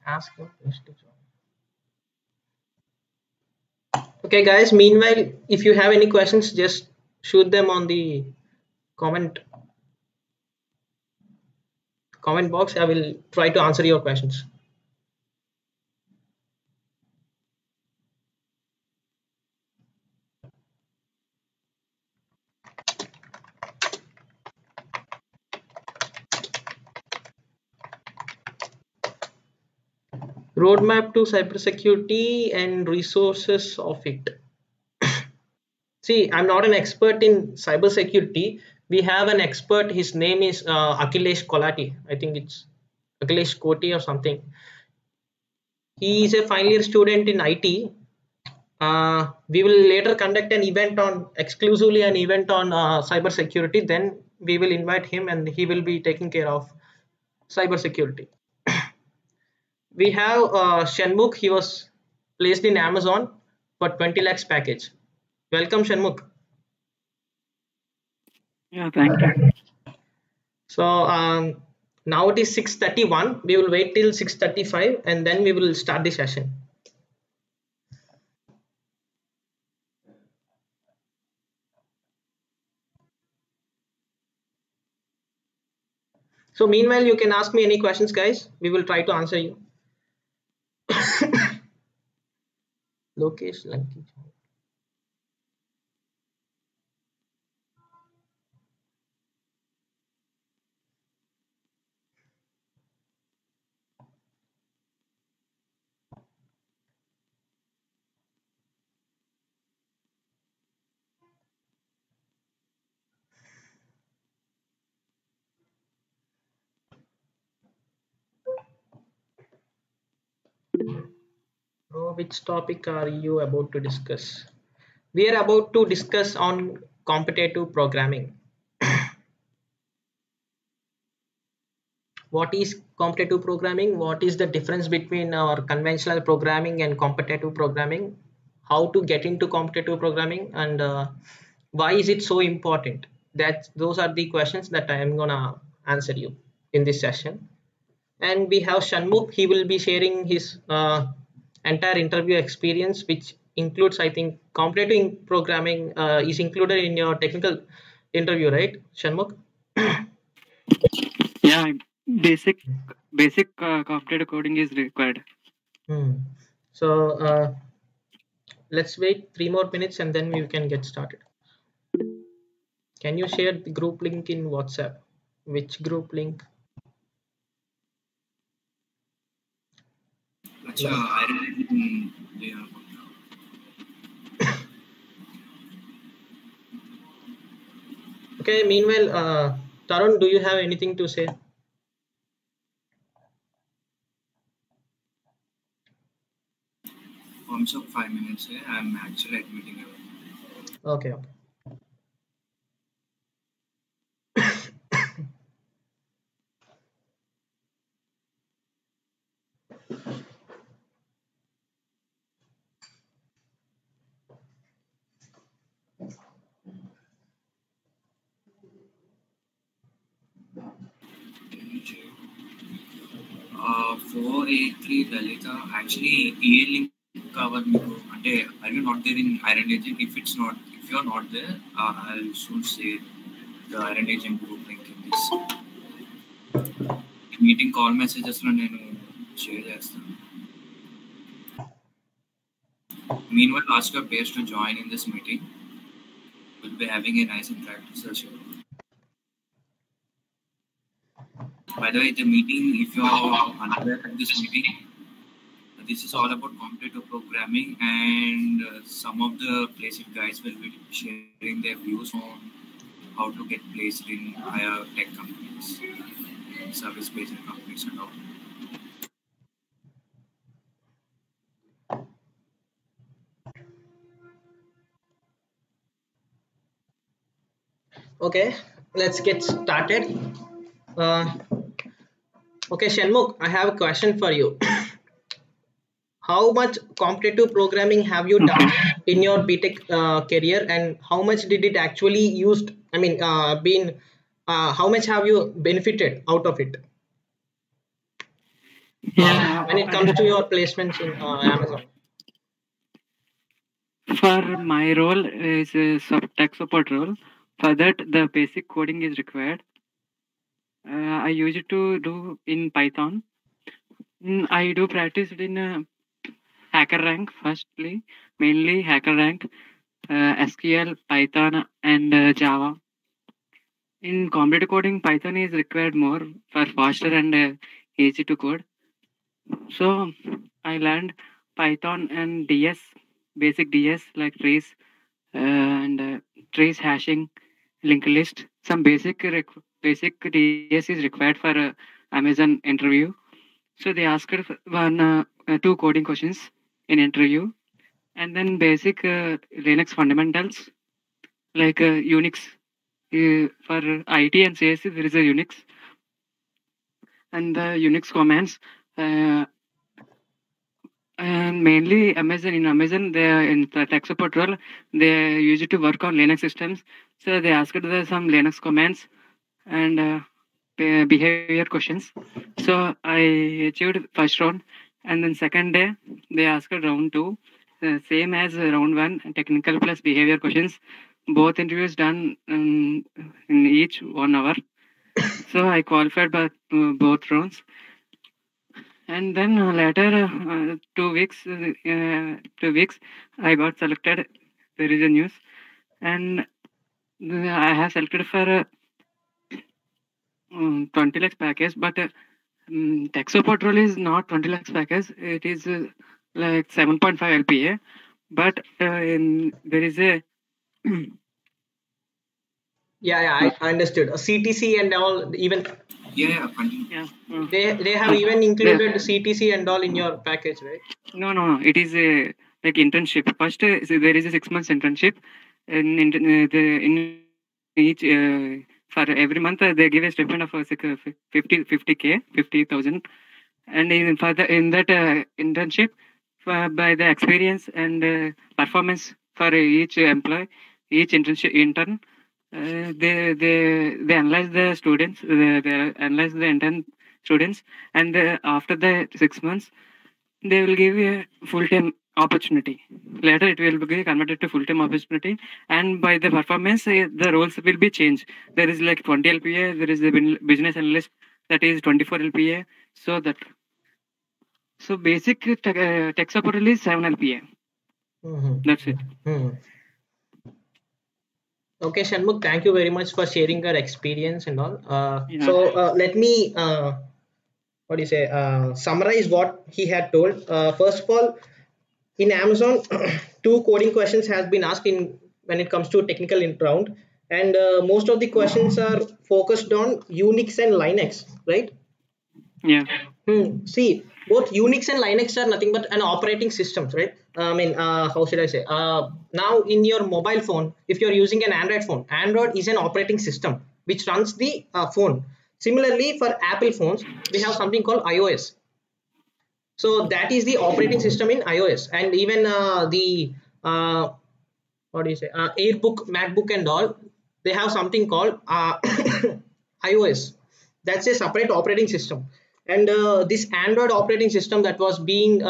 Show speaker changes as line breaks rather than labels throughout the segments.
Ask your place to join. Okay, guys. Meanwhile, if you have any questions, just shoot them on the comment comment box. I will try to answer your questions. Roadmap to cybersecurity and resources of it. See, I'm not an expert in cybersecurity. We have an expert. His name is Akhilesh Kolati. I think it's Akhilesh Koti or something. He is a final year student in IT. We will later conduct an event on exclusively an event on cybersecurity. Then we will invite him, and he will be taking care of cybersecurity. We have Shanmukh. He was placed in Amazon for 20 lakhs package. Welcome, Shanmukh.
Yeah, thank you.
So now it is 6:31. We will wait till 6:35 and then we will start the session. So meanwhile, you can ask me any questions, guys. We will try to answer you. Lokesh Lanki. Bro, which topic are you about to discuss? We are about to discuss on competitive programming. What is competitive programming? What is the difference between our conventional programming and competitive programming? How to get into competitive programming, and why is it so important? That those are the questions that I am gonna answer you in this session. And we have Shanmukh. He will be sharing his entire interview experience, which includes, I think, competitive programming is included in your technical interview, right, Shanmukh?
Yeah, basic basic computer coding is required.
Hmm. So let's wait 3 more minutes and then we can get started. Can you share the group link in WhatsApp? Which group link?
अच्छा iron
Okay, meanwhile, Tarun, do you have anything to say?
thumbs up 5 minutes है I'm actually admitting it.
Okay, okay.
Four eight three Dalita actually EA link cover మీకు అంటే are you not there in Iron Agent? If you're not there, I'll soon share the Iron Agent group link in this meeting call messages లో నేను share చేస్తాను. Meanwhile, ask your peers to join in this meeting. We'll be having a nice interactive session. By the way, the meeting, if you're unaware of this meeting, this is all about competitive programming, and some of the placed guys will be sharing their views on how to get placed in higher tech companies, service-based companies and all.
Okay, let's get started. Okay, Shanmukh, I have a question for you. How much competitive programming have you done in your BTech career, and how much did it actually used? I mean, how much have you benefited out of it?
Yeah,
when it comes to your placements in Amazon?
for my role is a tech support role. For that, the basic coding is required. I use it to do in Python. I do practice it in HackerRank firstly, mainly HackerRank, SQL, Python, and Java. In competitive coding, Python is required more for faster and easy to code. So I learned Python and DS, basic DS like trees and trace hashing, linked list. Some basic DS is required for Amazon interview. So they asked two coding questions in interview, and then basic Linux fundamentals like Unix. For IT and CSC, there is a Unix and the Unix commands. Uh, and mainly Amazon, in Amazon, they in the tech support role, they use it to work on Linux systems. So they asked some Linux commands and behavior questions. So I achieved first round, and then second day they asked round two, same as round one, technical plus behavior questions. Both interviews done in each 1 hour. So I qualified by both rounds, and then later 2 weeks, 2 weeks I got selected. There is a news, and I have selected for 20 lakhs package, but tech support role is not 20 lakhs package. It is like 7.5 LPA, but there is a
Yeah, yeah, I understood. CTC and all, even
Yeah, continue.
yeah.
they have even included CTC and all in your package, right?
No. It is a like internship. First, so there is a 6 months internship, and in each for every month they give a stipend of 50K 50,000, and in that internship, by the experience and performance for each employee, each intern, they analyze the students, they analyze the intern students, and after the 6 months they will give a full-time opportunity. Later it will be converted to full-time opportunity, and by the performance the roles will be changed. There is like 20 LPA, there is a business analyst that is 24 LPA. So basic tech support is 7 LPA. That's it.
Okay, Shanmugh, thank you very much for sharing your experience and all.
Yeah.
So let me what do you say? Summarize what he had told. First of all, in Amazon, two coding questions has been asked in when it comes to technical round, and most of the questions are focused on Unix and Linux, right?
Yeah.
See, both Unix and Linux are nothing but an operating systems, right? I mean, how should I say? Now in your mobile phone, if you're using an Android phone, Android is an operating system which runs the phone. Similarly, for Apple phones, we have something called iOS. So that is the operating system in iOS, and even the what do you say? Airbook, MacBook, and all, they have something called iOS. That's a separate operating system. And this Android operating system that was being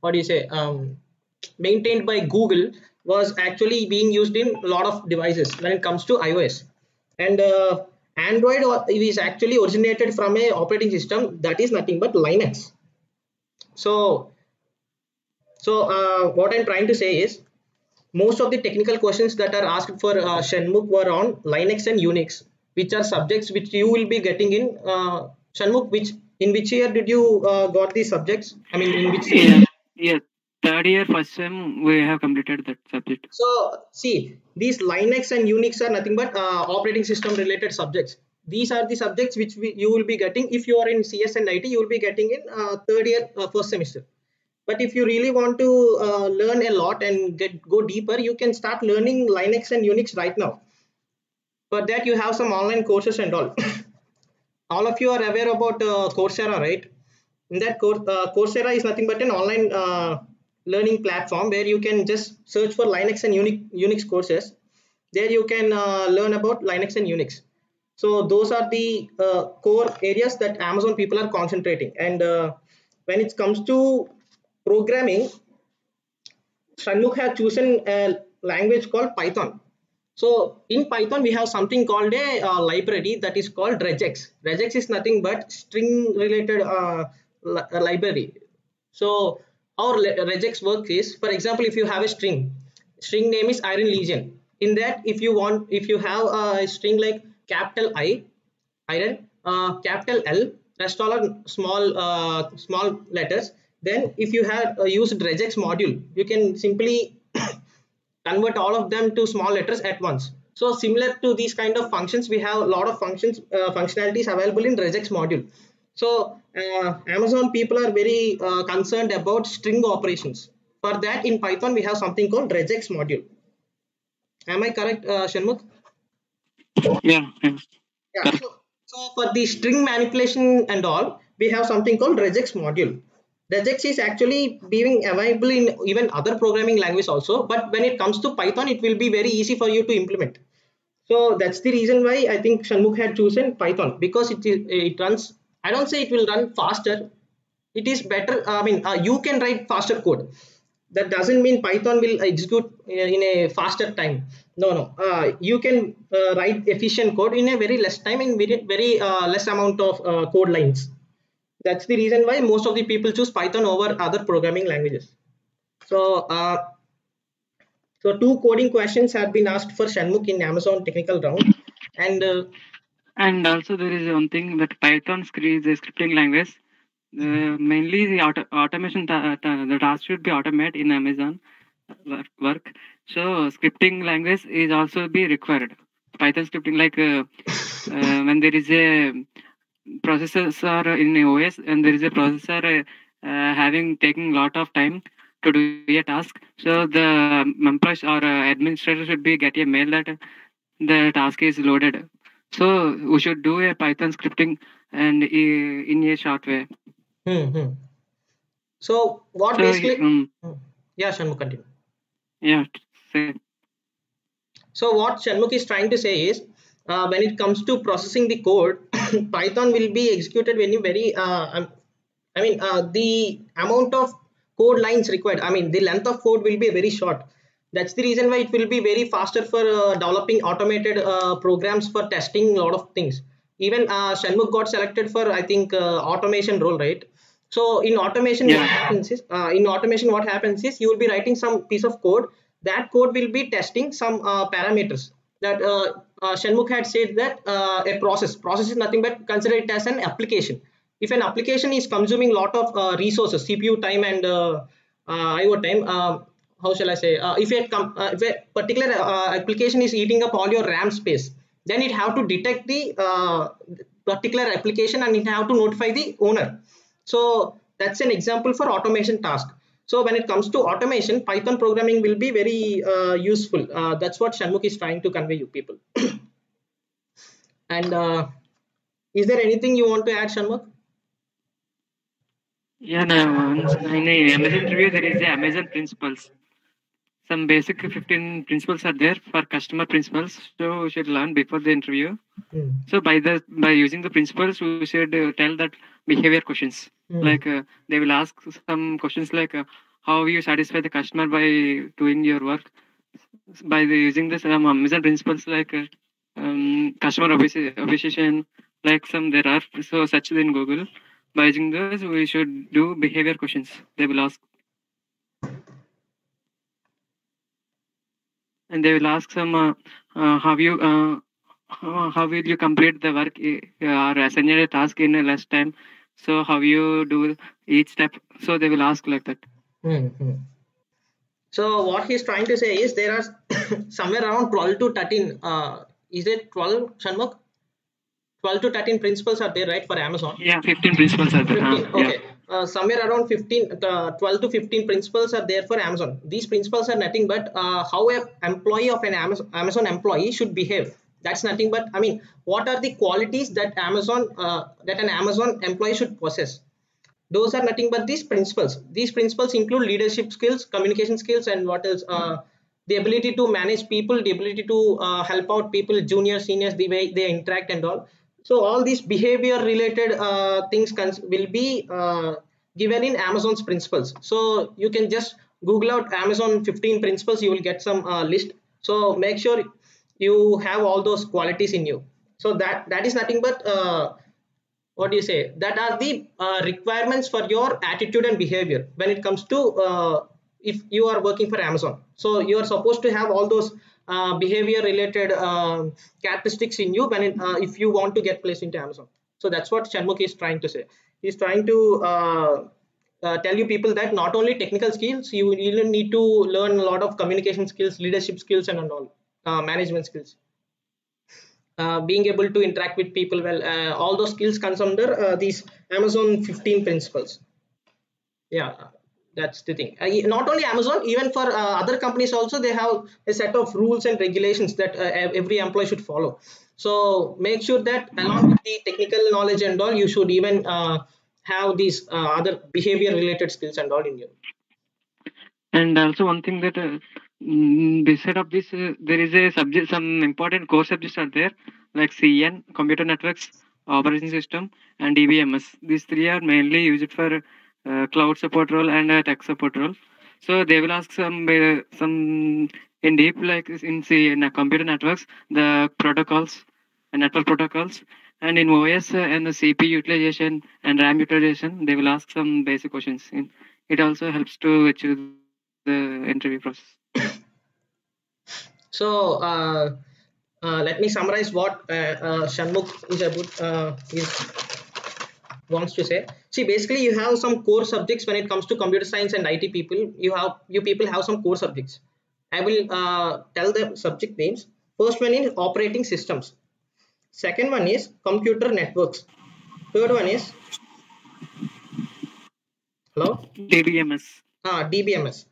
what do you say? Maintained by Google was actually being used in a lot of devices when it comes to iOS. And Android is actually originated from a operating system that is nothing but Linux. So, what I'm trying to say is most of the technical questions that are asked for Shanmugh were on Linux and Unix, which are subjects which you will be getting in Shanmugh. Which year did you got these subjects? I mean, in which year?
Yeah. Third year, first time we have completed that subject.
So see, these Linux and Unix are nothing but operating system related subjects. These are the subjects which you will be getting if you are in CS and IT. You will be getting in third year, first semester. But if you really want to learn a lot and go deeper, you can start learning Linux and Unix right now. For that, you have some online courses and all. All of you are aware about Coursera, right? In that Coursera is nothing but an online learning platform where you can just search for Linux and Unix courses. There you can learn about Linux and Unix. So those are the core areas that Amazon people are concentrating. And when it comes to programming, Shanmugh has chosen a language called Python. So in Python, we have something called a library that is called regex. Regex is nothing but string related library. So how regex works is, for example, if you have a string name is Iron Legion. In that, if you have a string like capital I, iron, capital L, rest all are small letters. Then if you have used regex module, you can simply convert all of them to small letters at once. So similar to these kind of functions, we have a lot of functionalities available in regex module. So Amazon people are very concerned about string operations. For that, in Python, we have something called regex module. Am I correct, Shanmugh?
Yeah. Yeah.
Yeah.
Correct.
So for the string manipulation and all, we have something called regex module. Regex is actually being available in even other programming language also, but when it comes to Python, it will be very easy for you to implement. So that's the reason why I think Shanmugh had chosen Python, because it runs. I don't say it will run faster. It is better. I mean, you can write faster code. That doesn't mean Python will execute in a faster time. No. You can write efficient code in a very less time, in very less amount of code lines. That's the reason why most of the people choose Python over other programming languages. So, two coding questions have been asked for Shanmugh in Amazon technical round, and
And also there is one thing that Python is a scripting language. Mainly the automation, the task should be automated in Amazon work. So scripting language is also be required. Python scripting, like when there is a processor in OS and there is a processor having taking lot of time to do a task. So the employees or administrator should be get a mail that the task is loaded. So we should do a Python scripting and in a short way.
so what
So
basically? Yeah, Shanmugh, continue.
yeah, say.
So what Shanmugh is trying to say is, when it comes to processing the code, Python will be executed very the amount of code lines required. I mean, the length of code will be very short. That's the reason why it will be very faster for developing automated programs for testing a lot of things. Even Shanmugh got selected for, I think, automation role, right? So in automation,
Yeah.
what happens is you will be writing some piece of code. That code will be testing some parameters. That Shanmugh had said that a process is nothing but consider it as an application. If an application is consuming a lot of resources, CPU time and IO time, how shall I say? If a particular application is eating up all your RAM space, then it have to detect the particular application and it have to notify the owner. So that's an example for automation task. So when it comes to automation, Python programming will be very useful. That's what Shanmugh is trying to convey you people. And is there anything you want to add, Shanmugh?
Yeah, no, in the Amazon review, there is the Amazon principles. Some basic 15 principles are there for customer principles, so we should learn before the interview. So by using the principles, we should tell that behavior questions. Like they will ask some questions like how you satisfy the customer by doing your work. By using this Amazon principles, like customer appreciation, like some there are so such in Google. By using those, we should do behavior questions. They will ask, and they will ask some how will you complete the work or assign a task in a less time. So how you do each step. So they will ask like that.
So what he's trying to say is there are somewhere around 12 to 13. Is it 12, Shanmugh? 12 to 13 principles are there, right, for Amazon?
Yeah, 15 principles are there.
15, okay.
Yeah.
Somewhere around 12 to 15 principles are there for Amazon. These principles are nothing but how an employee of an Amazon employee should behave. That's nothing but, I mean, what are the qualities that an Amazon employee should possess? Those are nothing but these principles. These principles include leadership skills, communication skills, and what else? the ability to manage people, the ability to help out people, juniors, seniors, the way they interact and all. So all these behavior related things will be given in Amazon's principles. So you can just Google out Amazon 15 principles, you will get some list. So make sure you have all those qualities in you. So that is nothing but what do you say, that are the requirements for your attitude and behavior when it comes to if you are working for Amazon. So you are supposed to have all those behavior related characteristics in you when if you want to get placed into Amazon. So that's what Shanmugh is trying to say. He's trying to tell you people that not only technical skills, you even need to learn a lot of communication skills, leadership skills, and all management skills, being able to interact with people well. All those skills comes under these Amazon 15 principles. Yeah, that's the thing. Not only Amazon, even for other companies also, they have a set of rules and regulations that every employee should follow. So make sure that along with the technical knowledge and all, you should even have these other behavior related skills and all in you.
And also one thing that beside of this, there is a subject, some important core subjects are there, like CN, computer networks, operating system, and DBMS. These three are mainly used for cloud support role and tech support role. So they will ask some in deep, like in computer networks, the protocols, network protocols, and in OS and the CPU utilization and RAM utilization, they will ask some basic questions. It also helps to achieve the interview process.
So let me summarize what Shanmugh wants to say. See, basically, you have some core subjects when it comes to computer science and IT people. You people have some core subjects. I will tell the subject names. First one is operating systems. Second one is computer networks. Third one is
DBMS.
DBMS.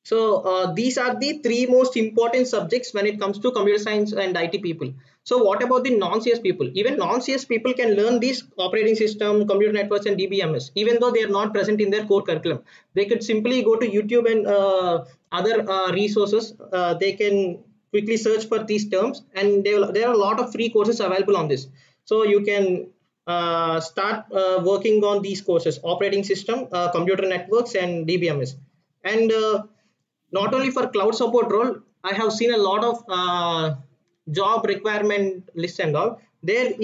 So these are the three most important subjects when it comes to computer science and IT people. So what about the non-CS people? Even non-CS people can learn these operating system, computer networks, and DBMS, even though they are not present in their core curriculum. They could simply go to YouTube and other resources. They can quickly search for these terms, and there are a lot of free courses available on this. So you can start working on these courses: operating system, computer networks, and DBMS. And not only for cloud support role, I have seen a lot of job requirement list and all. There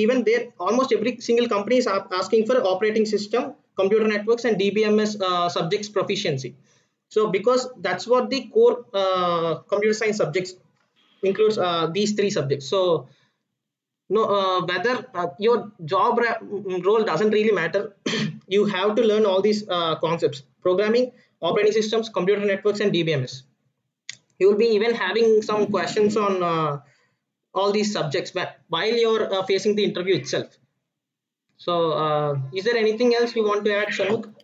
almost every single company is asking for operating system, computer networks, and DBMS subjects proficiency. So because that's what the core computer science subjects includes, these three subjects. So no, whether your role doesn't really matter. You have to learn all these concepts: programming, operating systems, computer networks, and DBMS. You will be even having some questions on all these subjects while you're facing the interview itself. So is there anything else you want to add, Shanmugh?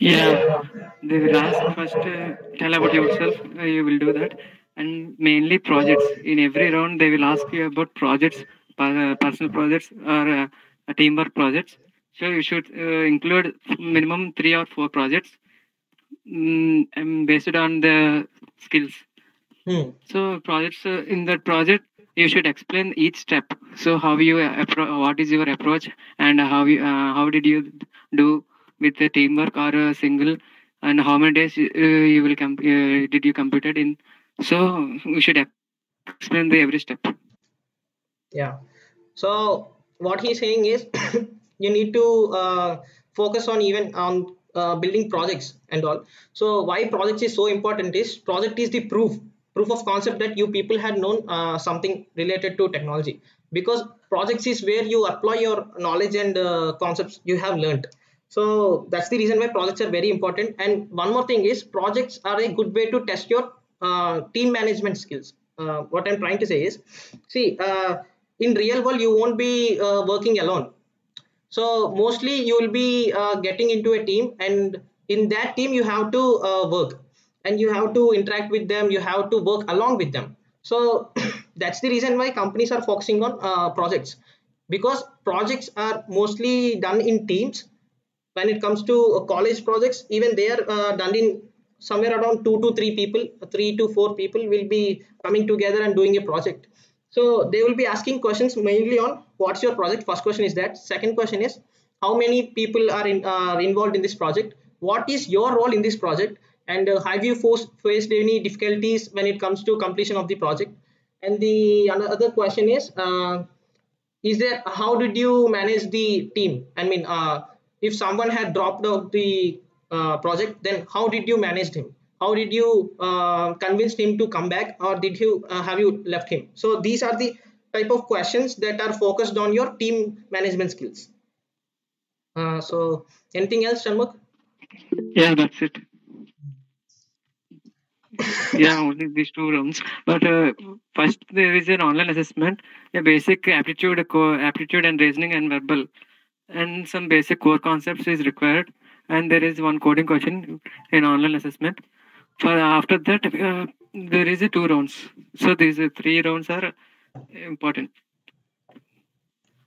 Yeah, they will ask first, tell about yourself. You will do that, and mainly projects. In every round, they will ask you about projects, personal projects or teamwork projects. So you should include minimum 3 or 4 projects, and based on the skills. So projects, in that project, you should explain each step. So how you what is your approach, and how did you do with the teamwork or a single, and how many days you will did you complete it in. So we should explain the every step.
Yeah. So what he's saying is you need to focus on even on building projects and all. So why projects is so important is project is the proof of concept that you people had known something related to technology, because projects is where you apply your knowledge and concepts you have learned. So that's the reason why projects are very important. And one more thing is projects are a good way to test your team management skills. What I'm trying to say is, see, in real world you won't be working alone. So mostly you will be getting into a team, and in that team you have to work, and you have to interact with them, you have to work along with them. So that's the reason why companies are focusing on projects, because projects are mostly done in teams. When it comes to college projects, even they are done in somewhere around 3 to 4 people will be coming together and doing a project. So they will be asking questions mainly on what's your project. First question is that. Second question is how many people are involved in this project, what is your role in this project, and have you faced any difficulties when it comes to completion of the project. And the another question is there, how did you manage the team? I mean, if someone had dropped out the project, then how did you manage him? How did you convince him to come back, or did you have you left him? So these are the type of questions that are focused on your team management skills. So anything else, Shanmugh?
Yeah, that's it. Yeah, only these 2 rounds. But first, there is an online assessment, a basic aptitude, aptitude and reasoning and verbal, and some basic core concepts is required. And there is one coding question in online assessment. For after that, there is a 2 rounds. So these 3 rounds are important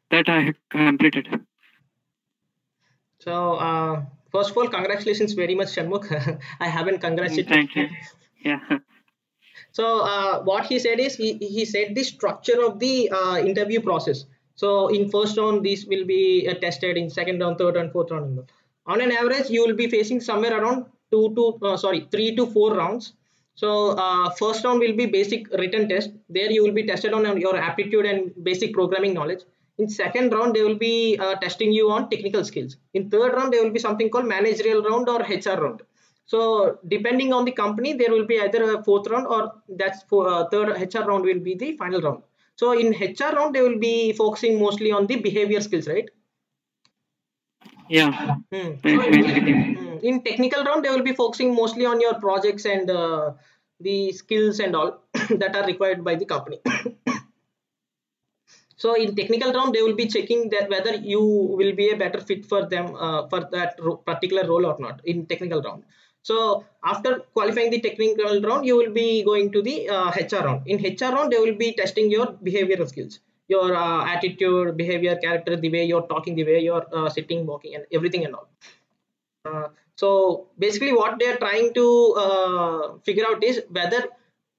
that I have completed.
So first of all, congratulations very much, Shanmugh. I haven't congratulated.
Thank you. Yeah.
So what he said is he said the structure of the interview process. So in first round, these will be tested. In second round, third round, fourth round. On an average, you will be facing somewhere around 3 to 4 rounds. So first round will be basic written test. There you will be tested on your aptitude and basic programming knowledge. In second round, they will be testing you on technical skills. In third round, there will be something called managerial round or HR round. So depending on the company, there will be either a fourth round, or that's for third HR round will be the final round. So in HR round, they will be focusing mostly on the behavior skills, right?
Yeah.
In technical round, they will be focusing mostly on your projects and the skills and all that are required by the company. So in technical round, they will be checking that whether you will be a better fit for them for that particular role or not in technical round. So after qualifying the technical round, you will be going to the HR round. In HR round, they will be testing your behavioral skills, your attitude, behavior, character, the way you're talking, the way you're sitting, walking, and everything and all. So basically, what they are trying to figure out is whether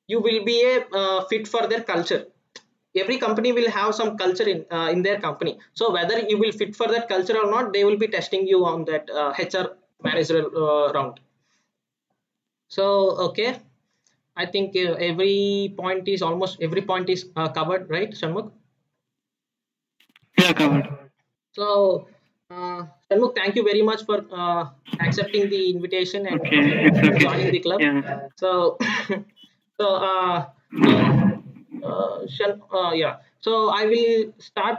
you will be a fit for their culture. Every company will have some culture in their company. So whether you will fit for that culture or not, they will be testing you on that HR managerial round. So okay, I think every point is covered, right, Shanmugh?
Yeah, covered.
So Shanmugh, thank you very much for accepting the invitation and joining the club.
Yeah.
So yeah, so I will start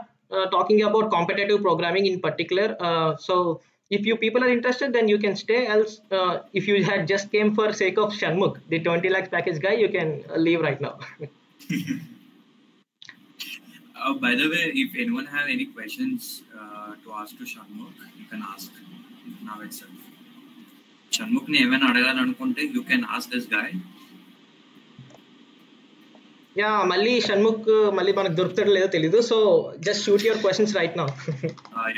talking about competitive programming in particular. So if you people are interested, then you can stay. Else, if you had just came for sake of Shanmugh, the 20 lakhs package guy, you can leave right now.
By the way, if anyone have any questions to ask to Shanmugh, you can ask now itself. Shanmugh ni evena adagalanukunte, you can ask this guy.
Yeah, Malli Shanmugh Malli manaku dorukutado ledo telidu. So just shoot your questions right now.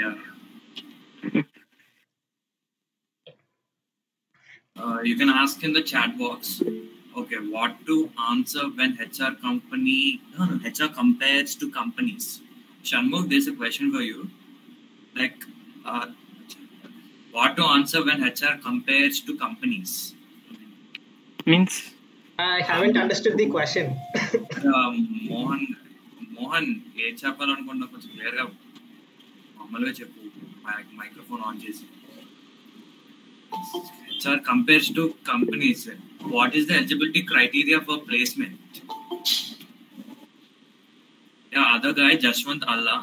Yeah. You can ask in the chat box. Okay, what to answer when HR compares to companies? Shanmugh, there's a question for you. Like, what to answer when HR compares to companies?
Means?
I haven't understood the question.
Mohan, ఏ చెప్పాలనుకున్నా కొంచెం క్లియర్గా మామూలుగా చెప్పు, microphone on చేసి. HR compares to companies. What is the eligibility criteria for placement? Yeah, other guy, Jashwant Allah,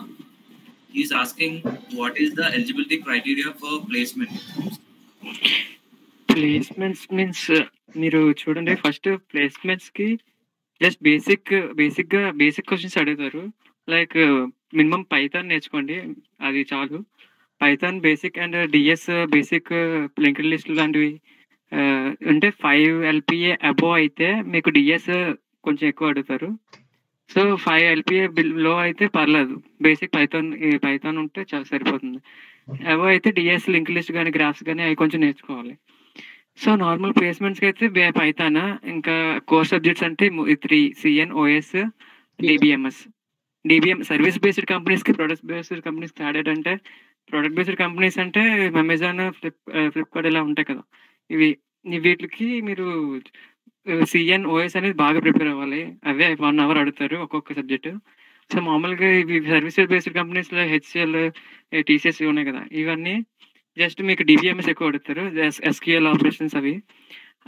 he's asking what is the eligibility criteria for placement?
Placements means మీరు చూడండి, first placements కి just basic questions అడుగుతారు. Like minimum Python నేర్చుకోండి, అది చాలు. Python basic and DS basic, linked list లాంటివి అంటే 5 LPA above అయితే మీకు డిఎస్ కొంచెం ఎక్కువ అడుగుతారు. సో 5 LPA లో అయితే పర్లేదు, బేసిక్ పైథాన్ ఉంటే సరిపోతుంది. అబోవ్ అయితే డిఎస్, లింక్డ్ లిస్ట్ కానీ గ్రాఫ్స్ కానీ అవి కొంచెం నేర్చుకోవాలి. సో నార్మల్ ప్లేస్మెంట్స్కి అయితే పైథాన్, ఇంకా కోర్ సబ్జెక్ట్స్ అంటే 3 CN, OS, DBMS. Service based కంపెనీస్కి, ప్రొడక్ట్ బేస్డ్ కంపెనీస్కి తేడా అంటే, ప్రొడక్ట్ బేస్డ్ కంపెనీస్ అంటే అమెజాన్, ఫ్లిప్కార్ట్ ఇలా ఉంటాయి కదా, వీటికి మీరు సిఎన్, ఓఎస్ అనేది బాగా ప్రిపేర్ అవ్వాలి. అవే 1 hour అడుగుతారు ఒక్కొక్క సబ్జెక్ట్. సో మామూలుగా ఇవి సర్వీస్ బేస్డ్ కంపెనీస్లో హెచ్సిఎల్, టీసీఎస్ ఉన్నాయి కదా, ఇవన్నీ జస్ట్ మీకు డిబిఎంఎస్ ఎక్కువ అడుగుతారు. ఎస్క్యూఎల్ ఆపరేషన్స్ అవి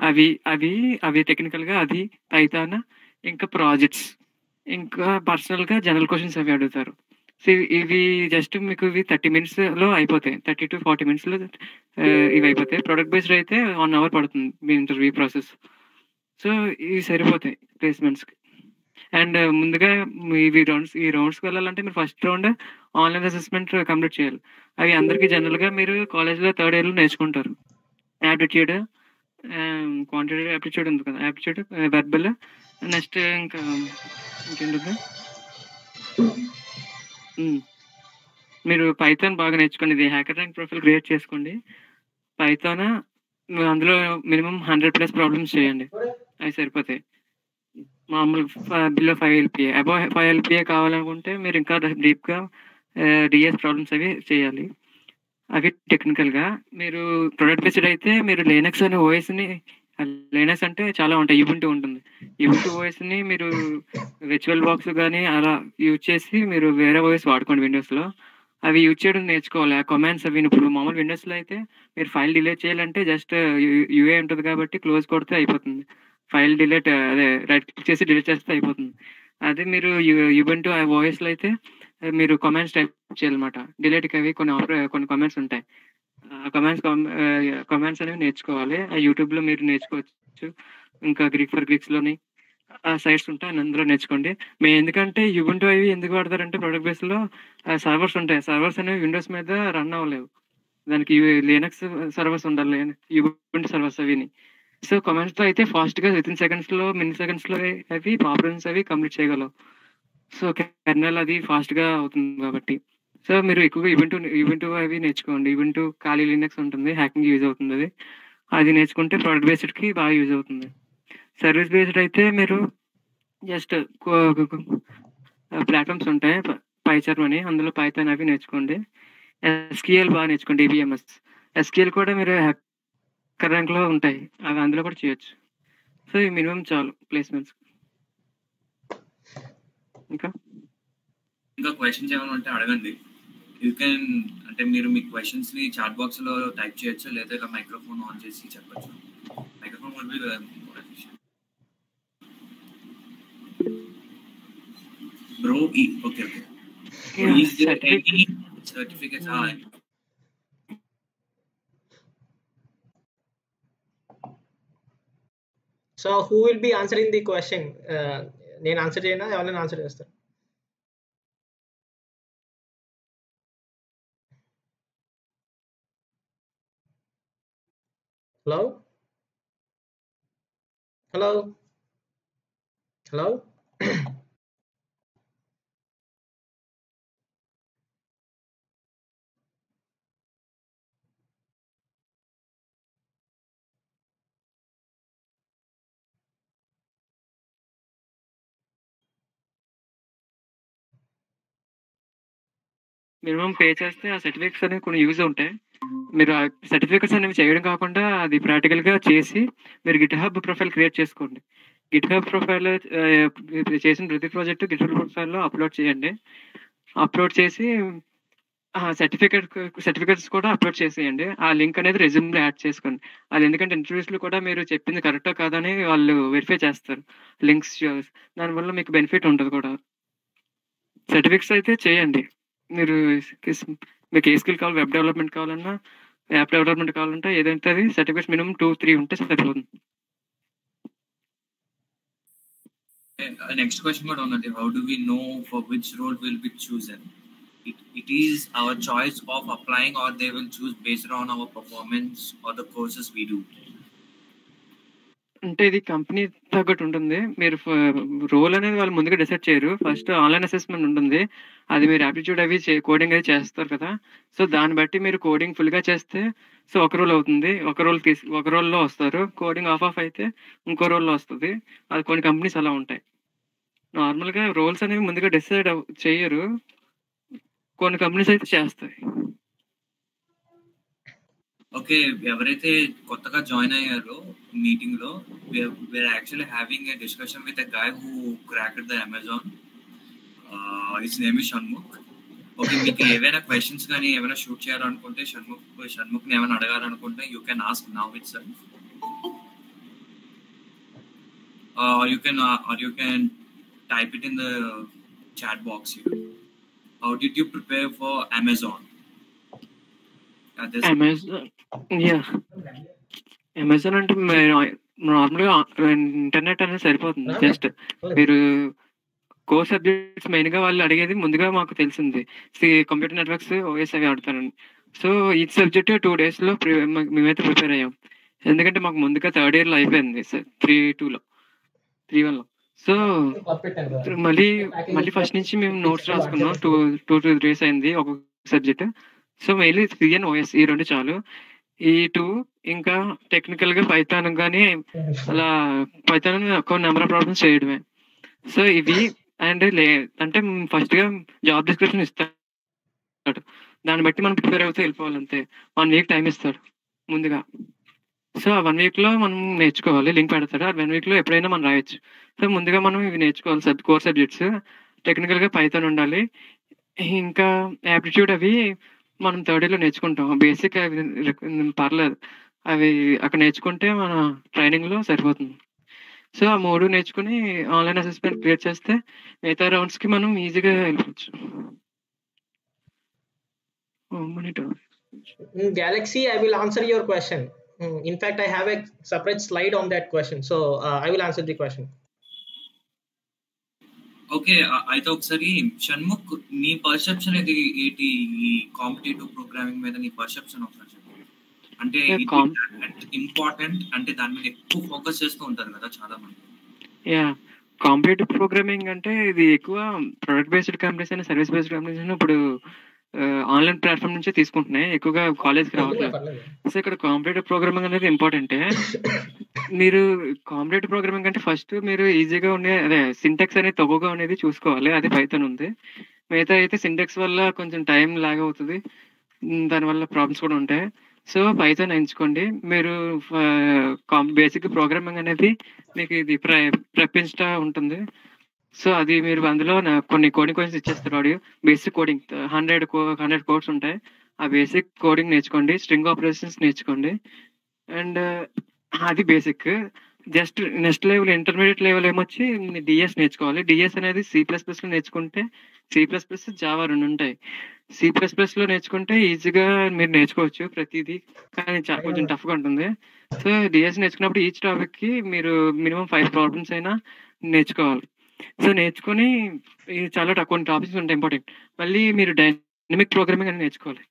అవి అవి అవి టెక్నికల్గా అది పైథాన్, ఇంకా ప్రాజెక్ట్స్, ఇంకా పర్సనల్గా జనరల్ క్వశ్చన్స్ అవి అడుగుతారు. సో ఇవి జస్ట్ మీకు ఇవి 30 minutesలో అయిపోతాయి, 30 to 40 minutesలో ఇవి అయిపోతాయి. ప్రొడక్ట్ బేస్డ్ అయితే 1 hour పడుతుంది మీ ఇంటర్వ్యూ ప్రాసెస్. సో ఇవి సరిపోతాయి ప్లేస్మెంట్స్కి. అండ్ ముందుగా ఈ రౌండ్స్కి వెళ్ళాలంటే మీరు first round online assessment complete చేయాలి. అవి అందరికీ జనరల్గా మీరు కాలేజ్లో 3rd yearలో నేర్చుకుంటారు. యాప్టిట్యూడ్, క్వాంటిటేటివ్ యాప్టిట్యూడ్ ఉంది కదా, యాప్టిట్యూడ్, వెర్బల్, నెక్స్ట్ ఇంకా ఇంకేంటుంది, మీరు పైథాన్ బాగా నేర్చుకోండి. ఇది హ్యాకర్ ర్యాంక్ ప్రొఫైల్ క్రియేట్ చేసుకోండి. పైథాన్ అందులో మినిమం 100+ ప్రాబ్లమ్స్ చేయండి, అవి సరిపోతాయి. మామూలు బిలో 5 LPA, అబౌవ్ 5 LPA కావాలనుకుంటే మీరు ఇంకా డీప్గా డిఎస్ ప్రాబ్లమ్స్ అవి చేయాలి. అవి టెక్నికల్గా. మీరు ప్రొడక్ట్ బేస్డ్ అయితే మీరు లినక్స్ అనే ఓఎస్ని, లినక్స్ అంటే చాలా ఉంటాయి, యుబుంటు ఉంటుంది. యుబుంటు ఓఎస్ని మీరు విర్చువల్ బాక్స్ కానీ అలా యూజ్ చేసి మీరు వేరే ఓఎస్ వాడుకోండి విండోస్లో. అవి యూజ్ చేయడం నేర్చుకోవాలి. ఆ కమాండ్స్ అవి ఇప్పుడు మామూలు విండోస్లో అయితే మీరు ఫైల్ డిలీట్ చేయాలంటే జస్ట్ యూఏ ఉంటుంది కాబట్టి క్లోజ్ కొడితే అయిపోతుంది. ఫైల్ డిలీట్, అదే రైట్ క్లిక్ చేసి డిలీట్ చేస్తే అయిపోతుంది. అదే మీరు యుబుంటు ఓఎస్లో అయితే మీరు కమాండ్స్ టైప్ చేయాలన్నమాట. డిలీట్కి అవి కొన్ని కమాండ్స్ ఉంటాయి. ఆ కమాండ్స్ అనేవి నేర్చుకోవాలి. ఆ యూట్యూబ్లో మీరు నేర్చుకోవచ్చు. ఇంకా గ్రీక్స్లోని ఆ సైట్స్ ఉంటాయి, అందులో నేర్చుకోండి. ఎందుకంటే యుబుంటు అవి ఎందుకు వాడతారంటే ప్రొడక్ట్ బేస్లో సర్వర్స్ ఉంటాయి. సర్వర్స్ అనేవి విండోస్ మీద రన్ అవ్వలేవు, దానికి లినక్స్ సర్వర్స్ ఉండాలి, యుబుంటు సర్వర్స్ అవిని. సో కమాండ్స్తో అయితే ఫాస్ట్గా వితిన్ సెకండ్స్లో, మినీ సెకండ్స్లో అవి ప్రాబ్లమ్స్ అవి కంప్లీట్ చేయగలవు. సో కెర్నల్ అది ఫాస్ట్గా అవుతుంది కాబట్టి. సో మీరు ఎక్కువగా ఈవెంట్ అవి నేర్చుకోండి. ఈవెంట్ ఖాళీ లినక్స్ ఉంటుంది, హ్యాకింగ్ యూజ్ అవుతుంది. అది నేర్చుకుంటే ప్రొడక్ట్ బేస్డ్కి బాగా యూజ్ అవుతుంది. సర్వీస్ బేస్డ్ అయితే మీరు జస్ట్ ప్లాట్ఫామ్స్ ఉంటాయి, పైచార్మ్ అని, అందులో పైథాన్ అవి నేర్చుకోండి. ఎస్క్యూఎల్ బాగా నేర్చుకోండి, డిబిఎంఎస్. ఎస్క్యూఎల్ కూడా మీరు హ్యాకర్ ర్యాంక్లో ఉంటాయి, అవి అందులో కూడా చేయొచ్చు. సో ఈ మినిమం చాలు ప్లేస్మెంట్స్. ఇంకా
క్వశ్చన్స్ ఏమైనా ఉంటే అడగండి. యూ కెన్, అంటే మీరు మీ క్వశ్చన్స్ ని చాట్ బాక్స్ లో టైప్ చేయొచ్చు, లేదా ఇలా మైక్రోఫోన్ ఆన్ చేసి చెప్పచ్చు. Microphone will be bro. Okay. Is there any certificates?
So who will be answering the question? నేను ఆన్సర్ చేయనా, ఎవరైనా ఆన్సర్ చేస్తారు? Hello hello hello
minimum pay చేస్తే ఆ సర్టిఫికేట్స్ అనేవి కొన్ని యూజ్ ఉంటాయి. మీరు ఆ సర్టిఫికేట్స్ అనేవి చేయడం కాకుండా అది ప్రాక్టికల్గా చేసి మీరు గిట్హబ్ ప్రొఫైల్ క్రియేట్ చేసుకోండి. గిట్హబ్ ప్రొఫైల్ చేసిన ప్రతి ప్రాజెక్టు గిట్హబ్ ప్రొఫైల్లో అప్లోడ్ చేయండి. అప్లోడ్ చేసి సర్టిఫికేట్స్ కూడా అప్లోడ్ చేసేయండి. ఆ లింక్ అనేది రెజ్యూమ్లో యాడ్ చేసుకోండి. అది ఎందుకంటే ఇంటర్వ్యూస్లో కూడా మీరు చెప్పింది కరెక్టా కాదని వాళ్ళు వెరిఫై చేస్తారు, లింక్స్. దానివల్ల మీకు బెనిఫిట్ ఉంటుంది కూడా. సర్టిఫికేట్స్ అయితే చేయండి. మీకు ఏ స్కిల్ కావాలి, వెబ్ డెవలప్మెంట్ కావాలన్నా, యాప్ డెవలప్మెంట్ కావాలంటే ఏదైతే అది సర్టిఫికేట్స్ మినిమం 2-3 ఉంటే సరిపోతుంది.
నెక్స్ట్ క్వశ్చన్ కూడా ఉన్నది. How do we know for which role will be chosen? It is our choice of applying, or they will choose based on our performance or the courses we do.
అంటే ఇది company తగ్గట్టు ఉంటుంది. మీరు role అనేది వాళ్ళు ముందుగా decide చేయరు. First online assessment ఉంటుంది, అది మీరు యాప్టిట్యూడ్ అవి కోడింగ్ అది చేస్తారు కదా. సో దాన్ని బట్టి మీరు కోడింగ్ ఫుల్గా చేస్తే సో ఒక రోల్ అవుతుంది, ఒక రోల్లో వస్తారు. కోడింగ్ ఆఫ్ అయితే ఇంకో రోల్లో వస్తుంది. అది కొన్ని కంపెనీస్ అలా ఉంటాయి. నార్మల్గా రోల్స్ అనేవి ముందుగా డిసైడ్ చేయరు, కొన్ని కంపెనీస్ అయితే చేస్తాయి.
ఓకే, ఎవరైతే కొత్తగా జాయిన్ అయ్యారో మీటింగ్ లో, where actually having a discussion with a guy who cracked the Amazon. His name is Shanmukh. Okay, మీకు ఏవైనా క్వశ్చన్స్ కానీ ఏమైనా షూట్ చేయాలనుకుంటే షణ్ముఖ్ ని ఏమైనా అడగాలనుకుంటే you can ask now itself. You can type it in the chat box here. How did you prepare for Amazon?
Amazon అంటే నార్మల్గా ఇంటర్నెట్ అనేది సరిపోతుంది. జస్ట్ మీరు కోర్ సబ్జెక్ట్స్ మెయిన్ గా వాళ్ళు అడిగేది ముందుగా మాకు తెలిసింది కంప్యూటర్ నెట్వర్క్స్, ఓఎస్ అవి ఆడతారని. సో ఈ సబ్జెక్ట్ 2 days లో మేమైతే ప్రిపేర్ అయ్యాం. ఎందుకంటే మాకు ముందుగా థర్డ్ ఇయర్ లో అయిపోయింది 3-1 లో. సో మళ్ళీ ఫస్ట్ నుంచి మేము నోట్స్ రాసుకున్నాం. 2 days అయింది ఒక్కొక్క subject. So mainly C and OS ఈ 2 చాలు. ఈ 2 ఇంకా టెక్నికల్ గా పైథాన్ కానీ అలా పైథాన్ ఒక నెంబర్ ఆఫ్ ప్రాబ్లమ్స్ చేయడమే. సో ఇవి అండ్ అంటే ఫస్ట్ గా జాబ్ డిస్క్రిప్షన్ ఇస్తాడు, దాన్ని బట్టి మనం ప్రిపేర్ అవుతూ వెళ్ళిపోవాలి అంతే. 1 week టైం ఇస్తాడు ముందుగా. సో ఆ 1 week లో మనం నేర్చుకోవాలి. లింక్ పెడతాడు, ఆ 1 week లో ఎప్పుడైనా మనం రాయొచ్చు. సో ముందుగా మనం ఇవి నేర్చుకోవాలి. కోర్ సబ్జెక్ట్స్ టెక్నికల్ గా పైథాన్ ఉండాలి. ఇంకా యాప్టిట్యూడ్ అవి మనం థర్డ్ ఇయర్ లో నేర్చుకుంటాం. బేసిక్ అవి పర్లేదు, అవి అక్కడ నేర్చుకుంటే మన ట్రైనింగ్ లో సరిపోతుంది. సో ఆ 3 నేర్చుకుని ఆన్లైన్ అసెస్మెంట్ క్లియర్ చేస్తే మిగతా రౌండ్స్ కి మనం ఈజీగా వెళ్ళిపోవచ్చు.
Galaxy, I will answer your question. In fact, I have a separate slide on that question, so I will answer the question.
Okay, అయితే ఒకసారి షణ్ముఖ్ నీ పర్సెప్షన్ ఏంటి ఈ కాంపిటేటివ్ ప్రోగ్రామింగ్ మీద? నీ పర్సెప్షన్ ఒకసారి చెప్పు. అంటే ఇంపార్టెంట్ అంటే దాని మీద ఎక్కువ ఫోకస్ చేస్తూ ఉంటారు కదా చాలా మంది.
కాంపిటేటివ్ ప్రోగ్రామింగ్ అంటే ఇది ఎక్కువ ప్రొడక్ట్ బేస్డ్ కంపెనీస్ అయినా సర్వీస్ బేస్డ్ కంపెనీస్ అయినా ఇప్పుడు ఆన్లైన్ ప్లాట్ఫామ్ నుంచే తీసుకుంటున్నాయి, ఎక్కువగా కాలేజ్కి రావట్లేదు. సో ఇక్కడ కాంపిటేటివ్ ప్రోగ్రామింగ్ అనేది ఇంపార్టెంటే. మీరు కాంపిటేటివ్ ప్రోగ్రామింగ్ అంటే ఫస్ట్ మీరు ఈజీగా ఉండే సింటాక్స్ అనేది తక్కువగా అనేది చూసుకోవాలి. అది పైథాన్ ఉంది. మిగతా అయితే సింటాక్స్ వల్ల కొంచెం టైం లాగ్ అవుతుంది, దానివల్ల ప్రాబ్లమ్స్ కూడా ఉంటాయి. సో పైథాన్ ఎంచుకోండి. మీరు బేసిక్ ప్రోగ్రామింగ్ అనేది మీకు ఇది ప్రెప్పిన్స్టా ఉంటుంది. సో అది మీరు అందులో కొన్ని కోడింగ్ క్వశ్చన్స్ ఇచ్చేస్తారు. ఆడియో బేసిక్ కోడింగ్ 100 కోడ్స్ ఉంటాయి. ఆ బేసిక్ కోడింగ్ నేర్చుకోండి, స్ట్రింగ్ ఆపరేషన్స్ నేర్చుకోండి. అండ్ అది basic. Just next level intermediate level ఏమొచ్చి డిఎస్ నేర్చుకోవాలి. డిఎస్ అనేది C++ లో నేర్చుకుంటే, C++, జావా 2 ఉంటాయి. C++ లో నేర్చుకుంటే ఈజీగా మీరు నేర్చుకోవచ్చు ప్రతిదీ, కానీ కొంచెం టఫ్గా ఉంటుంది. సో డిఎస్ నేర్చుకున్నప్పుడు ఈచ్ టాపిక్ కి మీరు మినిమం 5 ప్రాబ్లమ్స్ అయినా నేర్చుకోవాలి. సో నేర్చుకుని చాలా కొన్ని టాపిక్స్ ఉంటాయి ఇంపార్టెంట్. మళ్ళీ మీరు డైనమిక్ ప్రోగ్రామింగ్ అనేది నేర్చుకోవాలి.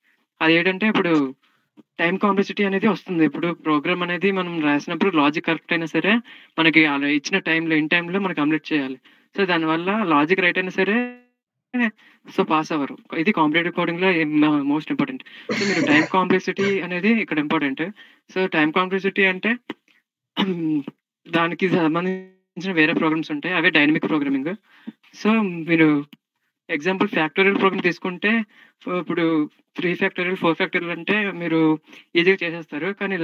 అది ఏంటంటే ఇప్పుడు టైం కాంప్లెక్సిటీ అనేది వస్తుంది. ఇప్పుడు ప్రోగ్రామ్ అనేది మనం రాసినప్పుడు లాజిక్ కరెక్ట్ అయినా సరే మనకి ఇచ్చిన టైంలో ఇన్ టైంలో మనం కంప్లీట్ చేయాలి. సో దానివల్ల లాజిక్ రైట్ అయినా సరే సో పాస్ అవ్వరు. ఇది కాంపిటేటివ్ కోడింగ్ లో మోస్ట్ ఇంపార్టెంట్. సో మీరు టైం కాంప్లెక్సిటీ అనేది ఇక్కడ ఇంపార్టెంట్. సో టైం కాంప్లెక్సిటీ అంటే దానికి సంబంధించిన వేరే ప్రోగ్రామ్స్ ఉంటాయి, అవే డైనమిక్ ప్రోగ్రామింగ్. సో మీరు ఎగ్జాంపుల్ ఫ్యాక్టోరియల్ ప్రోగ్రామ్ తీసుకుంటే ఇప్పుడు 3 ఫ్యాక్టోరియల్ 4 ఫ్యాక్టోరియల్ అంటే మీరు ఈజీగా చేసేస్తారు. కానీ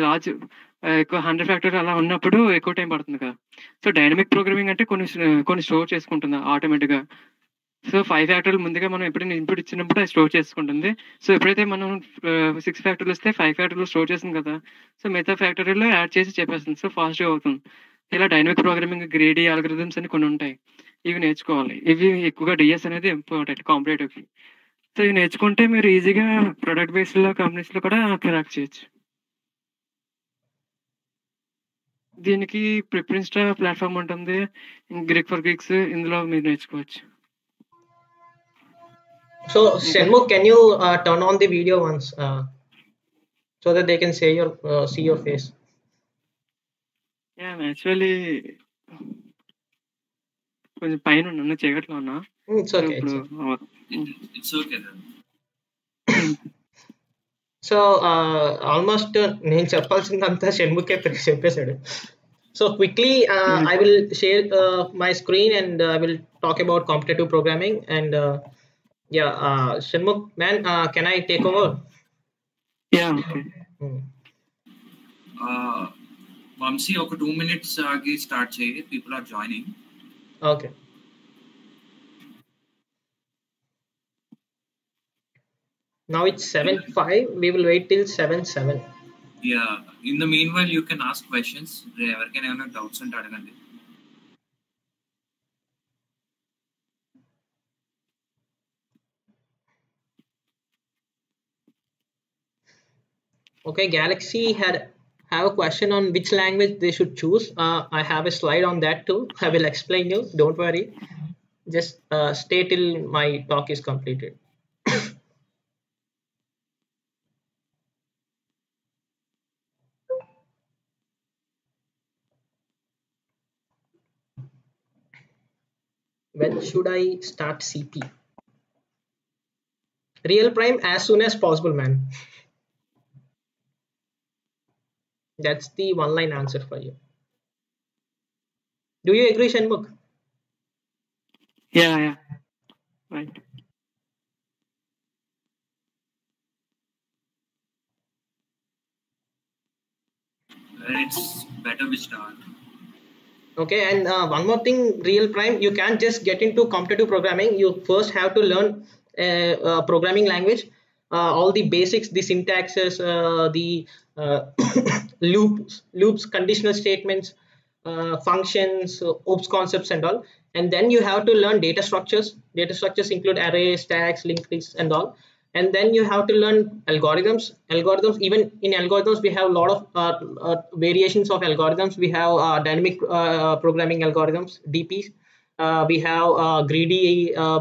ఎక్కువ 100 ఫ్యాక్టోరియల్ అలా ఉన్నప్పుడు ఎక్కువ టైం పడుతుంది కదా. సో డైనమిక్ ప్రోగ్రామింగ్ అంటే కొన్ని స్టోర్ చేసుకుంటుంది ఆటోమేటిక్గా. సో 5 ఫ్యాక్టోరియల్ ముందుగా మనం ఎప్పుడైనా ఇన్పుట్ ఇచ్చినప్పుడు అది స్టోర్ చేసుకుంటుంది. సో ఎప్పుడైతే మనం 6 ఫ్యాక్టోరియల్ ఇస్తే 5 ఫ్యాక్టోరియల్ స్టోర్ చేస్తుంది కదా. సో మిగతా ఫ్యాక్టోరియల్లో యాడ్ చేసి చెప్పేస్తుంది. సో ఫాస్ట్గా అవుతుంది. ఇలా డైనమిక్ ప్రోగ్రామింగ్, గ్రేడీ ఆల్గరిథమ్స్ అని కొన్ని ఉంటాయి, ఇవి నేర్చుకోవాలి. ఇవి ఎక్కువగా డిఎస్ అనేది ఇంపార్టెంట్ కాంపిటేటివ్కి. సో ఇవి నేర్చుకుంటే మీరు ఈజీగా ప్రొడక్ట్ బేస్డ్ కంపెనీస్ లో కూడా క్రాక్ చేయొచ్చు. దీనికి ప్రిప్రిన్స్టా ప్లాట్ఫామ్ ఉంటుంది, గ్రీక్ ఫర్ గీక్స్, ఇందులో మీరు నేర్చుకోవచ్చు.
So Shenmukh, can you turn on the video once so that they can see your face?
Actually కొంచెం పైన ఉన్నా, చీకట్లో ఉన్నా.
It's okay.
ఇప్పుడు
It's okay then.
So almost నేను చెప్పాల్సిందంతా షణ్ముఖే చెప్పేశాడు. So quickly I will share my screen and I will talk about competitive programming and yeah, Shanmukh man, can I take over?
Yeah, okay.
Vamsi, ఒక 2 minutes ఆగి start చేయి. People are joining.
Okay. Now it's 7:05. We will wait till 7:07.
Yeah. In the meanwhile, you can ask questions. ఎవరికైనా ఏమైనా doubts ఉంటే అడగండి.
Okay, Galaxy have a question on which language they should choose. I have a slide on that too. I will explain you. Don't worry. Just stay till my talk is completed. When should I start CP? Real prime as soon as possible, man. That's the one line answer for you. Do you agree, Shanmukh?
Yeah, right.
It's better we start.
Okay, and one more thing, real prime, you can't just get into competitive programming. You first have to learn programming language, all the basics, the syntaxes, the loops, conditional statements, functions, oops concepts and all. And then you have to learn data structures. Data structures include arrays, stacks, linked lists and all. And then you have to learn algorithms. Even in algorithms we have a lot of variations of algorithms. We have dynamic programming algorithms, DPs. We have greedy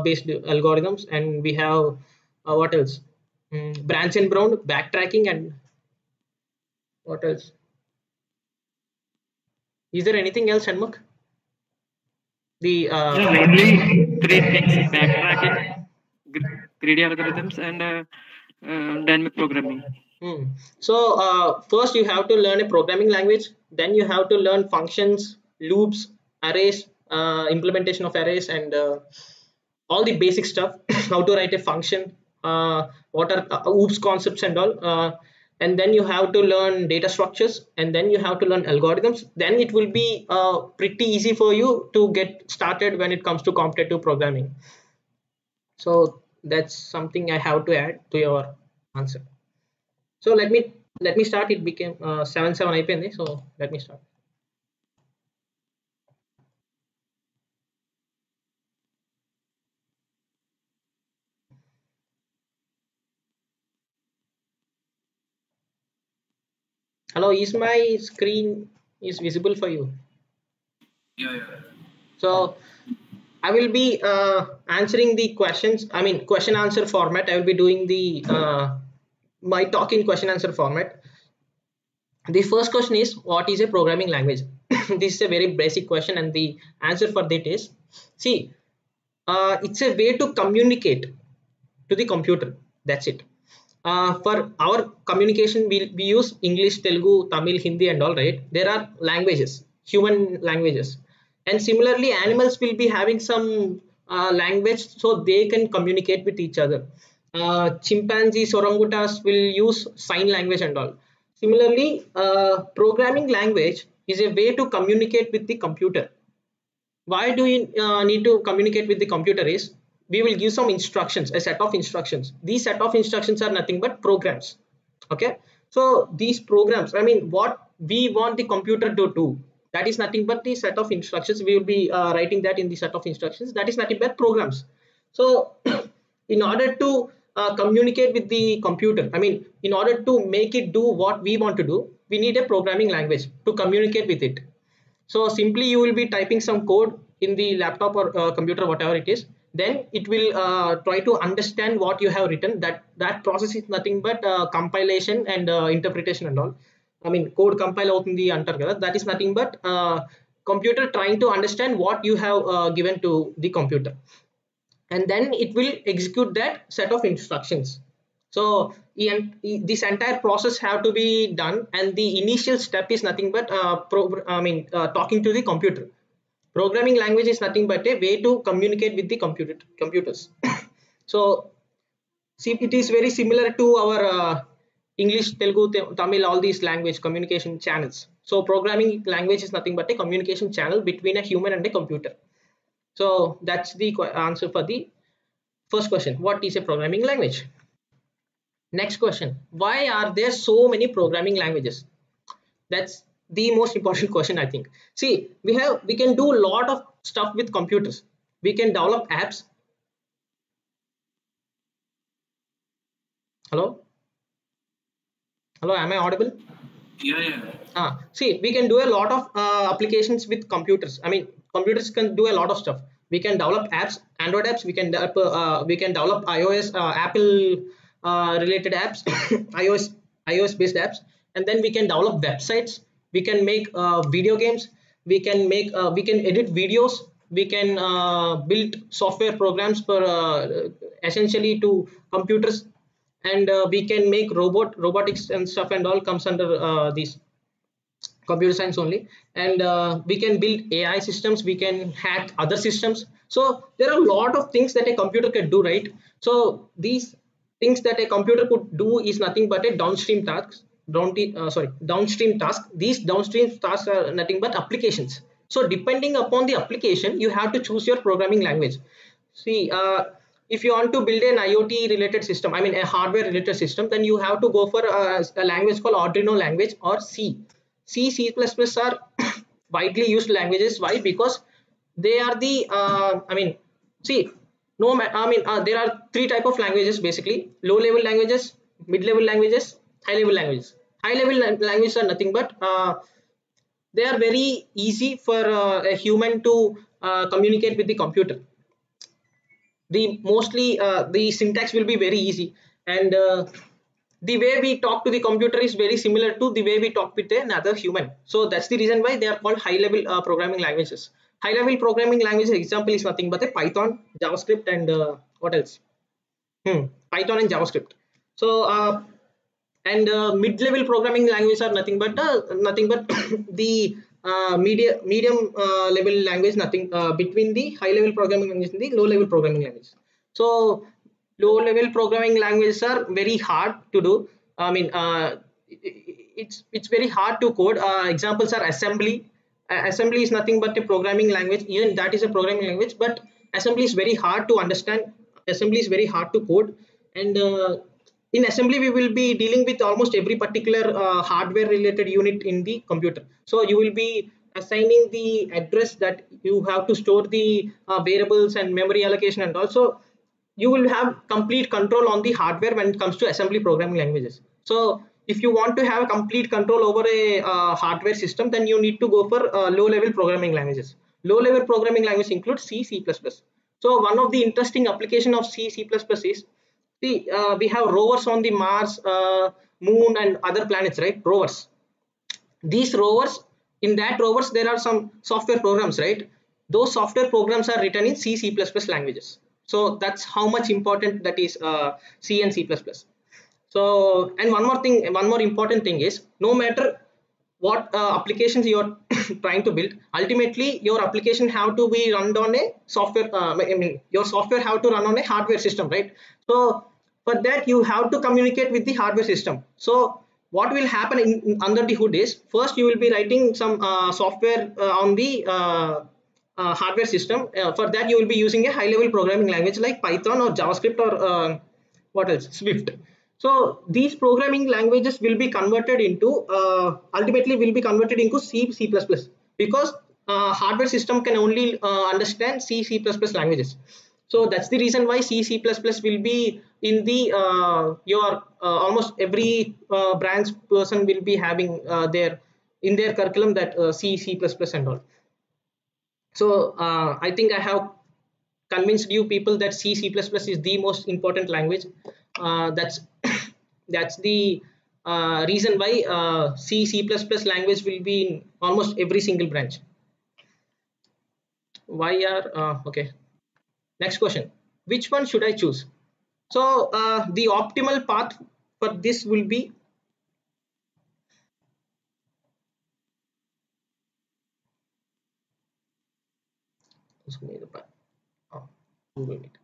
based algorithms, and we have what else, branch and bound, backtracking, and what else? Is there anything else, Shanmukh? The
Mainly 3 things: backtracking, greedy algorithms, and dynamic programming.
So first you have to learn a programming language, then you have to learn functions, loops, arrays, implementation of arrays, and all the basic stuff. How to write a function, what are oops concepts and all, and then you have to learn data structures, and then you have to learn algorithms. Then it will be pretty easy for you to get started when it comes to competitive programming. So that's something I have to add to your answer. So let me start. It became 7:07 అయిపోయింది. So let me start. Hello, is my screen is visible for you?
Yeah.
So I will be answering the questions. I mean, question answer format. I will be doing the my talk in question answer format. The first question is, what is a programming language? This is a very basic question, and the answer for that is, see, it's a way to communicate to the computer. That's it. For our communication, we use English, Telugu, Tamil, Hindi, and all, right? There are languages, human languages, and similarly, animals will be having some language, so they can communicate with each other. Chimpanzees, orangutans will use sign language and all. Similarly, programming language is a way to communicate with the computer. Why do you need to communicate with the computer is, we will give some instructions, a set of instructions. These set of instructions are nothing but programs. Okay, so these programs, I mean, what we want the computer to do, that is nothing but the set of instructions. We will be writing that in the set of instructions. That is nothing but programs. So in order to communicate with the computer, I mean, in order to make it do what we want to do, we need a programming language to communicate with it. So simply you will be typing some code in the laptop or computer, whatever it is. Then it will try to understand what you have written. That process is nothing but compilation and interpretation and all. I mean, code compile avutundi antaru kada. That is nothing but computer trying to understand what you have given to the computer. and then it will execute that set of instructions. So this entire process have to be done, and the initial step is nothing but talking to the computer. Programming language is nothing but a way to communicate with the computers. So see, it is very similar to our English, Telugu, Tamil, all these language communication channels. So programming language is nothing but a communication channel between a human and a computer. So that's the answer for the first question. What is a programming language? Next question. Why are there so many programming languages? That's the most important question, I think. See, we can do a lot of stuff with computers. We can develop apps. Hello? Hello, am I audible?
Yeah.
See, we can do a lot of applications with computers. I mean, computers can do a lot of stuff. We can develop apps, Android apps. We can develop iOS, Apple related apps, iOS based apps, and then we can develop websites. We can make video games. We can edit videos. We can build software programs for essentially to computers, and we can make robotics and stuff, and all comes under these computer science only. And we can build AI systems, we can hack other systems. So there are a lot of things that a computer can do, right? So these things that a computer could do is nothing but a downstream task. Downstream task. These downstream tasks are nothing but applications. So depending upon the application, you have to choose your programming language. See, if you want to build an IoT related system, I mean a hardware related system, then you have to go for a language called Arduino language or C. C++ are widely used languages. Why? Because they are the see, no, there are three type of languages basically: low level languages, mid level languages, high level languages. High level languages are nothing but they are very easy for a human to communicate with the computer. The mostly the syntax will be very easy, and the way we talk to the computer is very similar to the way we talk with another human. So that's the reason why they are called high level programming languages. High level programming languages example is nothing but a Python, JavaScript, and what else? Python and JavaScript. So and mid level programming languages are nothing but the medium level language, nothing between the high level programming language and the low level programming language. So low level programming languages are very hard to do. I mean it's very hard to code. Examples are assembly. Assembly is nothing but a programming language. Even that is a programming language, but assembly is very hard to understand. Assembly is very hard to code. And in assembly we will be dealing with almost every particular hardware related unit in the computer. So you will be assigning the address that you have to store the variables and memory allocation, and also you will have complete control on the hardware when it comes to assembly programming languages. So if you want to have complete control over a hardware system, then you need to go for low level programming languages. Low level programming language includes C++. So one of the interesting application of C++ is, see, we have rovers on the Mars, Moon, and other planets, right? Rovers. These rovers, in that rovers, there are some software programs, right? Those software programs are written in C++ languages. So that's how much important that is C and C++. So, and one more important thing is, no matter what applications you are trying to build, ultimately your application have to be run on a software. Your software have to run on a hardware system, right? So for that you have to communicate with the hardware system. So what will happen under the hood is, first you will be writing some software on the hardware system. For that you will be using a high level programming language like Python or JavaScript or what else, Swift. So these programming languages will be converted into ultimately will be converted into C++, because hardware system can only understand C++ languages. So that's the reason why C++ will be in the your almost every branch person will be having their in their curriculum that C++ and all. So I think I have convinced you people that C++ is the most important language. That's that's the reason why C++ language will be in almost every single branch. Why are okay? Next question. which one should I choose? So the optimal path for this will be, Google Meet.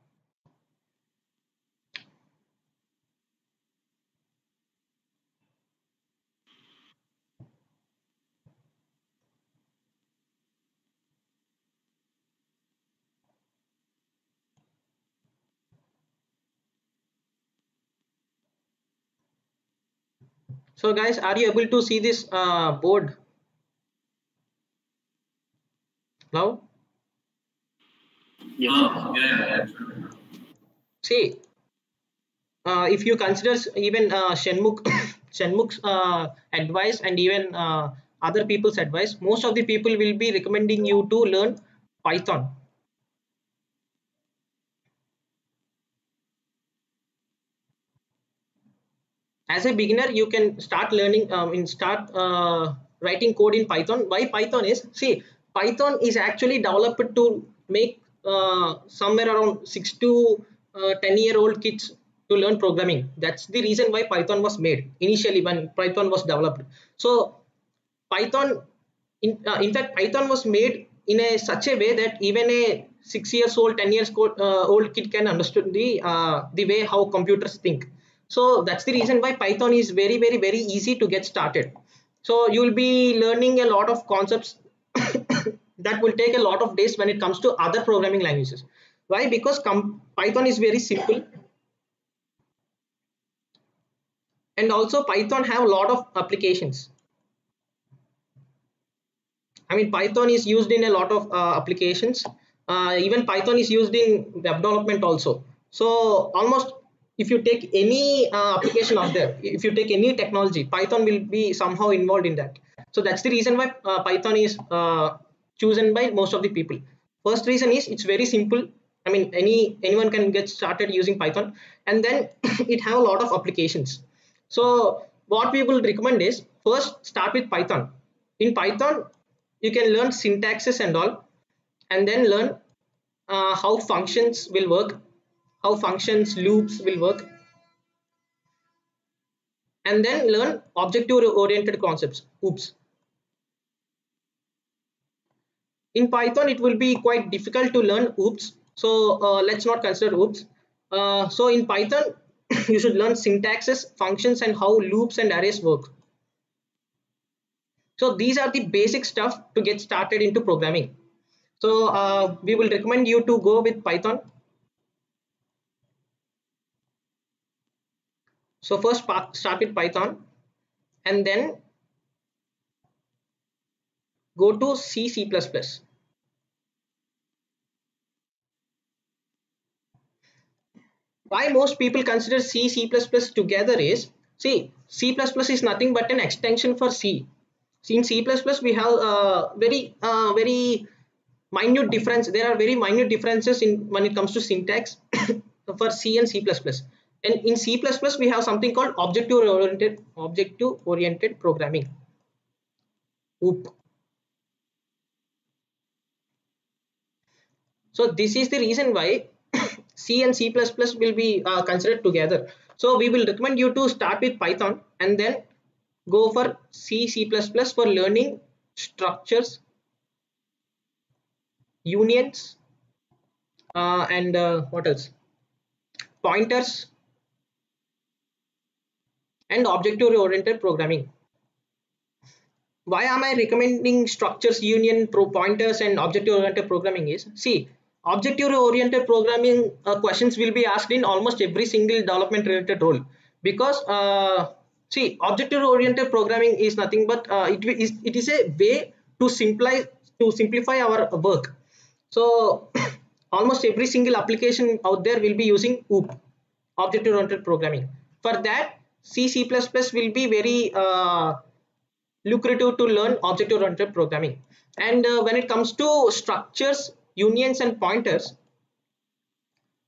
So guys, are you able to see this board now?
Yes.
Yeah.
See, if you consider even Shenmukh's advice and even other people's advice, most of the people will be recommending you to learn Python. As a beginner, you can start learning start writing code in Python. Why Python is, see, Python is actually developed to make somewhere around 6 to 10-year-old kids to learn programming. That's the reason why Python was made initially when Python was developed. So Python, in fact, Python was made in a such a way that even a 6 years old, 10 years old kid can understand the way how computers think. So that's the reason why Python is very, very, very easy to get started. So you will be learning a lot of concepts that will take a lot of days when it comes to other programming languages. Why? Because Python is very simple, and also Python have a lot of applications. I mean, Python is used in a lot of applications. Even Python is used in web development also. So almost, if you take any application out there, if you take any technology, Python will be somehow involved in that. So that's the reason why Python is chosen by most of the people. First reason is it's very simple. I mean, anyone can get started using Python, and then it have a lot of applications. So what we will recommend is first start with Python. In Python, you can learn syntaxes and all, and then learn how functions will work, how functions loops will work, and then learn objective oriented concepts. Oops. In Python, it will be quite difficult to learn oops, so let's not consider oops. So in Python, you should learn syntaxes, functions, and how loops and arrays work. So these are the basic stuff to get started into programming. So we will recommend you to go with Python. So first start with Python, and then go to C++. Why most people consider C++ together is, see, C++ is nothing but an extension for C. In C++, we have very minute difference. There are very minute differences in when it comes to syntax for C and C++. And in C++, we have something called objective-oriented programming. OOP. So this is the reason why C and C++ will be considered together. So we will recommend you to start with Python and then go for C++ for learning structures, unions, and what else? Pointers and objective-oriented programming. Why am I recommending structures, union, pointers, and objective-oriented programming is, see, objective-oriented programming questions will be asked in almost every single development-related role, because see, objective-oriented programming is nothing but it is a way to simplify our work. So almost every single application out there will be using OOP, objective-oriented programming. For that, C++ will be very lucrative to learn object-oriented programming. And when it comes to structures, unions, and pointers,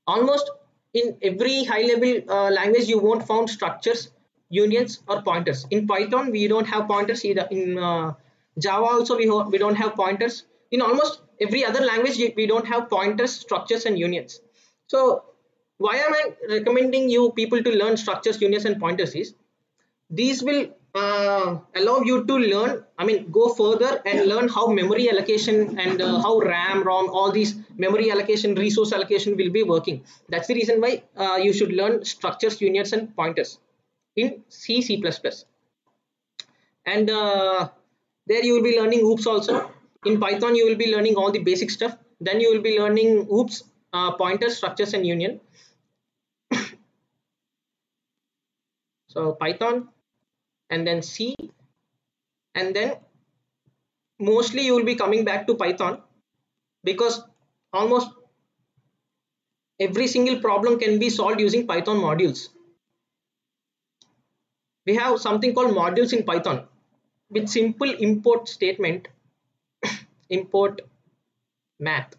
almost in every high-level language you won't find structures, unions, or pointers. In Python, we don't have pointers either. In Java also, we don't have pointers. In almost every other language, we don't have pointers, structures, and unions. So why am I recommending you people to learn structures, unions, and pointers is these will allow you to learn, I mean, go further and learn how memory allocation and how RAM, ROM, all these memory allocation, resource allocation will be working. That's the reason why you should learn structures, unions, and pointers in C, C++. And there you will be learning OOPS also. In Python, you will be learning all the basic stuff. Then you will be learning OOPS, pointers, structures, and union. So Python, and then C, and then mostly you will be coming back to Python, because almost every single problem can be solved using Python modules. We have something called modules in Python with simple import statement, import math.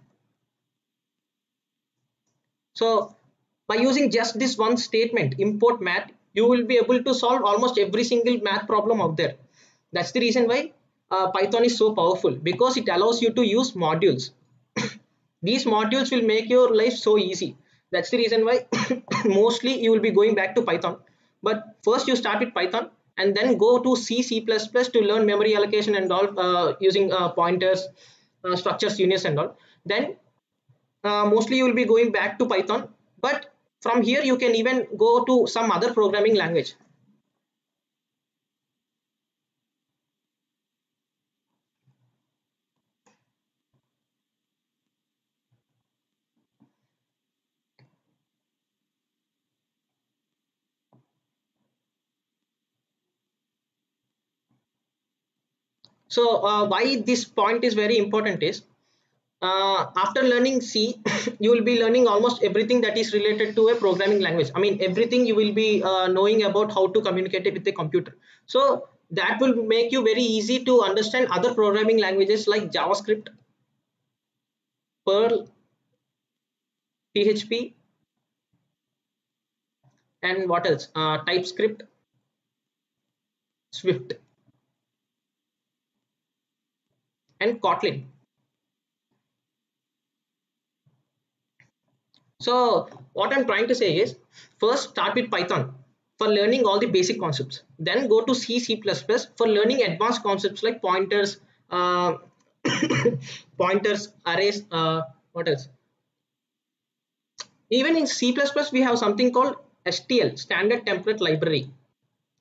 So by using just this one statement, import math, you will be able to solve almost every single math problem out there. That's the reason why Python is so powerful, because it allows you to use modules. These modules will make your life so easy. That's the reason why mostly you will be going back to Python. But first you start with Python and then go to C, C++ to learn memory allocation and all using pointers, structures, unions and all. Then mostly you will be going back to Python. But from here you can even go to some other programming language. So why this point is very important is, after learning C, you will be learning almost everything that is related to a programming language. I mean, everything you will be knowing about how to communicate with a computer. So that will make you very easy to understand other programming languages like JavaScript, Perl, PHP, and what else? TypeScript, Swift, and Kotlin. So what I'm trying to say is, first start with Python for learning all the basic concepts. Then go to C, C++ for learning advanced concepts like pointers, pointers, arrays, what else? Even in C++, we have something called STL, Standard Template Library.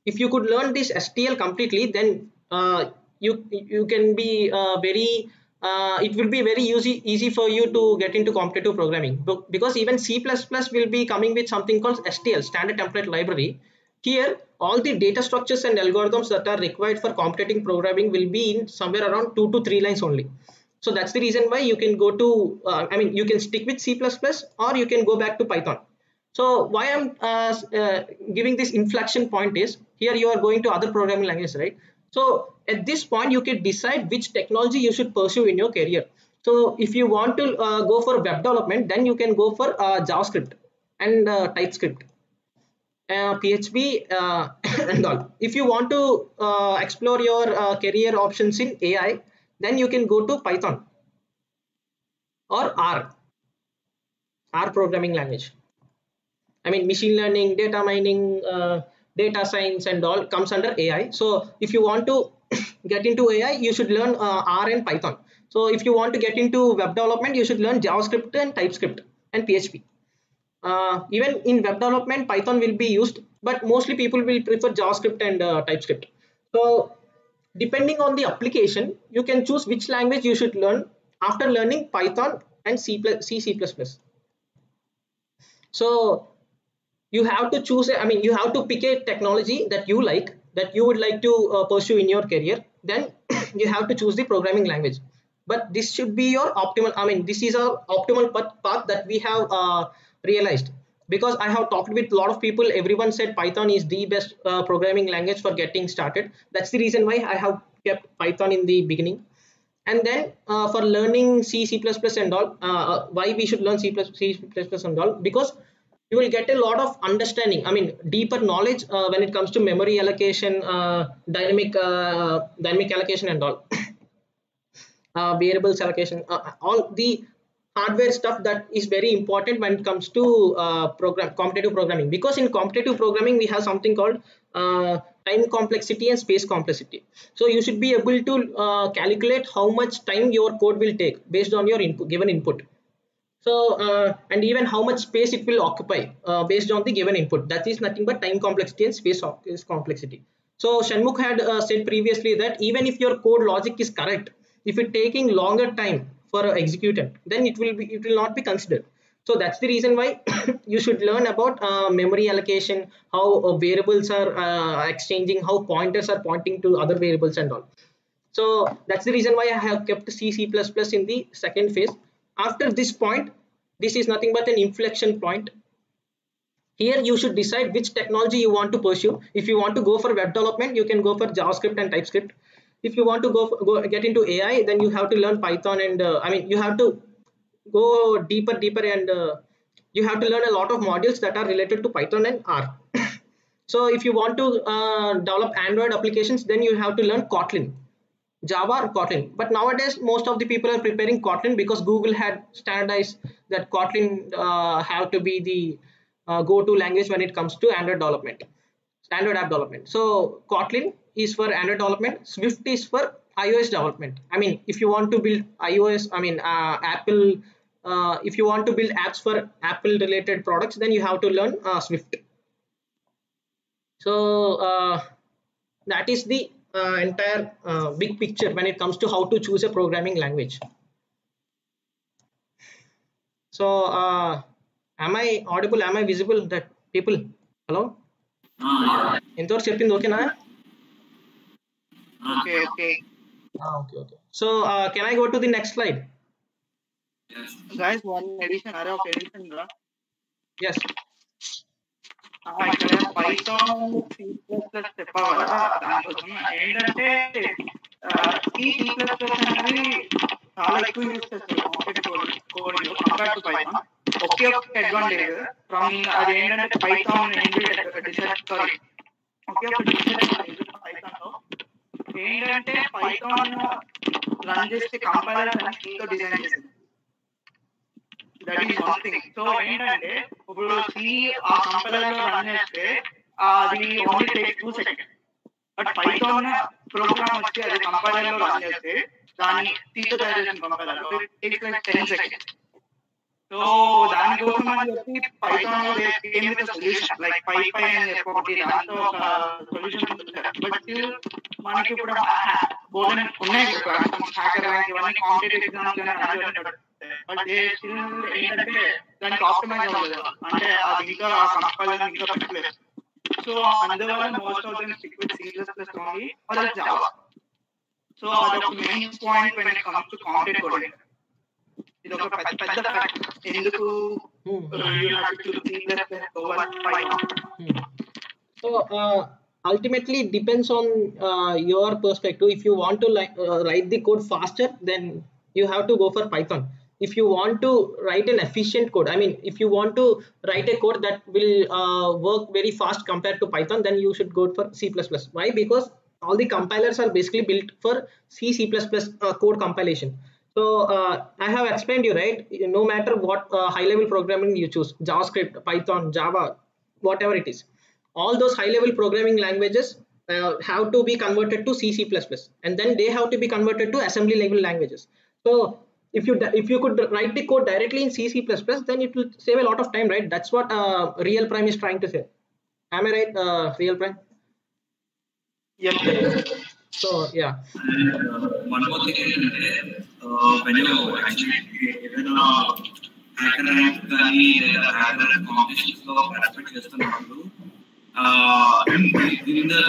If you could learn this STL completely, then you can be very it will be very easy for you to get into competitive programming, because even C++ will be coming with something called STL, Standard Template Library. Here all the data structures and algorithms that are required for competitive programming will be in somewhere around 2 to 3 lines only. So that's the reason why you can go to I mean, you can stick with C++ or you can go back to Python. So why I'm giving this inflection point is, here you are going to other programming languages, right? So at this point you can decide which technology you should pursue in your career. So if you want to go for web development, then you can go for JavaScript and TypeScript, PHP and all. If you want to explore your career options in AI, then you can go to Python or R programming language. I mean, machine learning, data mining, data science and all comes under AI. So if you want to get into AI, you should learn R and Python. So if you want to get into web development, you should learn JavaScript and TypeScript and PHP. Even in web development, Python will be used, but mostly people will prefer JavaScript and TypeScript. So depending on the application, you can choose which language you should learn after learning Python and C++, C++. So you have to choose, I mean, you have to pick a technology that you like, that you would like to pursue in your career. Then you have to choose the programming language. But this should be your optimal, I mean, this is our optimal path that we have realized, because I have talked with a lot of people. Everyone said Python is the best programming language for getting started. That's the reason why I have kept Python in the beginning. And then for learning C, C++ and all, why we should learn C++ and all, because you will get a lot of understanding, I mean, deeper knowledge when it comes to memory allocation, dynamic allocation and all, variables allocation, all the hardware stuff that is very important when it comes to competitive programming, because in competitive programming we have something called time complexity and space complexity. So you should be able to calculate how much time your code will take based on your given input. So and even how much space it will occupy based on the given input. That is nothing but time complexity and space complexity. So Shanmugh had said previously that even if your code logic is correct, if it's taking longer time for execution, then it will not be considered. So that's the reason why you should learn about memory allocation, how variables are exchanging, how pointers are pointing to other variables and all. So that's the reason why I have kept C++ in the second phase. After this point, this is nothing but an inflection point. Here you should decide which technology you want to pursue. If you want to go for web development, you can go for JavaScript and TypeScript. If you want to get into AI, then you have to learn Python and you have to go deeper and you have to learn a lot of modules that are related to Python and R. So if you want to develop Android applications, then you have to learn Kotlin, Java or Kotlin. But nowadays most of the people are preparing Kotlin because Google had standardized that Kotlin have to be the go-to language when it comes to Android development, standard app development. So Kotlin is for Android development, Swift is for iOS development. I mean, if you want to build iOS, Apple, if you want to build apps for Apple related products, then you have to learn Swift. So that is the entire big picture when it comes to how to choose a programming language. So am I audible? Am I visible? That people, hello? Entor cheppindi okay na?
Okay.
Okay. So can I go to the next slide?
Yes.
Guys, one addition, array of addition, right?
Yes.
ఇక్కడ Python C++ చెప్పాలా దానికోసం ఏంటంటే ఈ C++ అనేది చాలా ఎక్కువ use చేస్తారు competitive coding compare to Python. ఒకే ఒక అడ్వాంటేజ్ ఫ్రమ్ అది ఏంటంటే పైథాన్ సారీ ఒకే ఒక డిసడ్వాంటేజ్ పైథాన్ లో ఏంటంటే పైథాన్ రన్ చేస్తే కంపైలర్స్ అని C తో డిజైన్ చేసింది. That is one thing. So ఏంటంటే ఇప్పుడు C ఆ కంపైలర్ లో రన్ చేస్తే అది only take 2 seconds. But Python program వచ్చి అది కంపైలర్ లో రన్ చేస్తే దాని C తో తయారు చేసిన కంపైలర్ లో టేక్స్ లైక్ 10 seconds. సో దానికోసం అని చెప్పి పైథాన్ లో కేమ్ విత్ సొల్యూషన్ లైక్ పైపై అని చెప్పి దాంతో ఒక సొల్యూషన్ ఉంటుంది. బట్ మనకి ఇప్పుడు బోర్డు ఉన్నాయి హ్యాకర్ ర్యాంక్ ఇవన్నీ కాంపిటేటివ్ ఎగ్జామ్స్ బట్ ఏంటంటే దానికి ఆప్టిమైజ్ అవ్వలేదు, అంటే అది ఇంకా కంపైలర్ ఇంకా పెట్టలేదు. సో అందువల్ల most of them stick with C++ only or Java. So అదొక main point when it comes to competitive coding. ఇది ఒక పెద్ద ఫ్యాక్ట్ ఎందుకు you have to C++ over Python.
So ultimately it depends on your perspective. If you want to write the code faster, then you have to go for Python. If you want to write an efficient code, if you want to write a code that will work very fast compared to Python, then you should go for C++. Why? Because all the compilers are basically built for C++ code compilation. So I have explained you, right? No matter what high level programming you choose, JavaScript, Python, Java, whatever it is, all those high level programming languages have to be converted to C++, and then they have to be converted to assembly level languages. So if you could write the code directly in C++, then it will save a lot of time, right? That's what Real Prime is trying to say. Am I right, Real Prime?
Yes.
So yeah.
One more thing is when you actually even hacker rank కానీ లేదా hacker competitions లో participate చేస్తున్నప్పుడు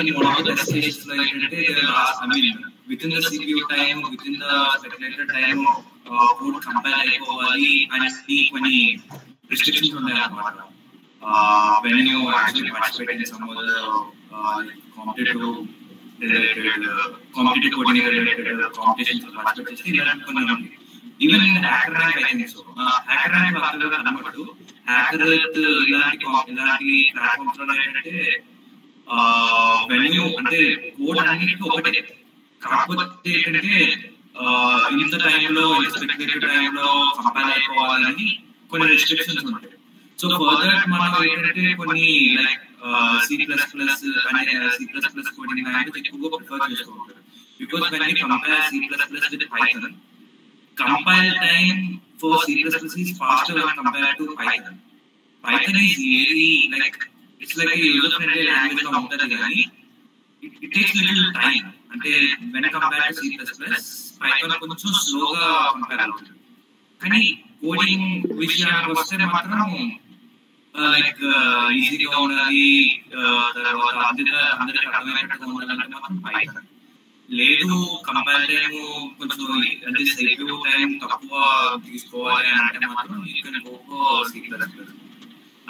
in one of the stages like within the CPU time, within the speculated time code compile అయిపోవాలి అని కొన్ని restrictions ఉన్నాయి అన్నమాట. When you actually participate in some of the competitive coding related competitions participate చేస్తే ఇలాంటి కొన్ని ఉన్నాయి. Even in hacker rank I think so. Hacker rank వాటిలో కనబడదు. hacker ఇలాంటి ప్లాట్ఫామ్స్ లో ఏంటంటే వెన్యూ అంటే కోడ్ అన్నిటికీ ఒకటే, కాకపోతే ఏంటంటే ఇంత టైంలో ఇంత స్పెసిఫిక్ టైంలో కంపైల్ అయిపోవాలని కొన్ని రెస్ట్రిక్షన్స్ ఉంటాయి. సో ఫర్దర్ మనం ఏంటంటే కొన్ని లైక్ C++ అనే C++ కోడింగ్ లాంగ్వేజ్ ఎక్కువగా ప్రిఫర్ చేస్తూ ఉంటారు. Because when we compare C++ with Python, compile time for C++ is faster when compared to Python. Python is really like, it's like a user-friendly language of the it takes little time. And when compared to C++, Python కొంచెం స్లోగా compare అవుతుంది. కానీ coding విషయానికి వస్తే మాత్రం like ఈజీగా ఉండాలి, తర్వాత అందరికి అర్థమయ్యేట్టుగా ఉండాలంటే మాత్రం పైథాన్. లేదు కంపేర్ టైం కొంచెం అంటే CPU టైం తక్కువ తీసుకోవాలి అంటే మాత్రం you can go for C++.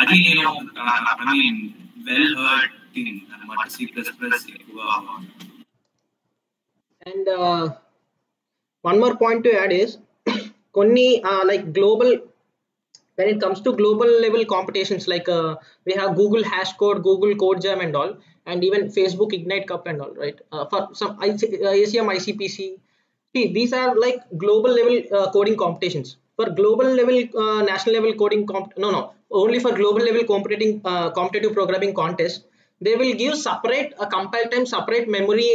అది నేను I mean well heard thing అన్నమాట C++ ఎక్కువ.
And one more point to add is konni like global, when it comes to global level competitions, like we have Google Hashcode, Google CodeJam and all, and even Facebook Ignite Cup and all, right? For some ACM, ICPC, see, these are like global level coding competitions. For global level national level coding only for global level competitive programming contest, they will give separate compile time, separate memory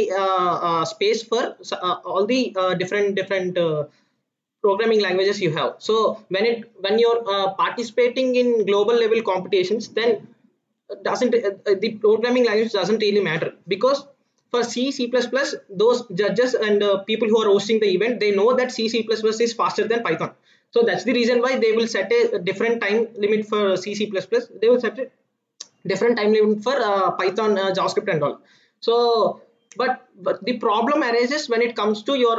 space for all the different programming languages you have. So when you're participating in global level competitions, then doesn't the programming language doesn't really matter, because for C++, those judges and people who are hosting the event, they know that C++ is faster than Python. So that's the reason why they will set a different time limit for C++. They will set a different time limit for Python, JavaScript and all. So but the problem arises when it comes to your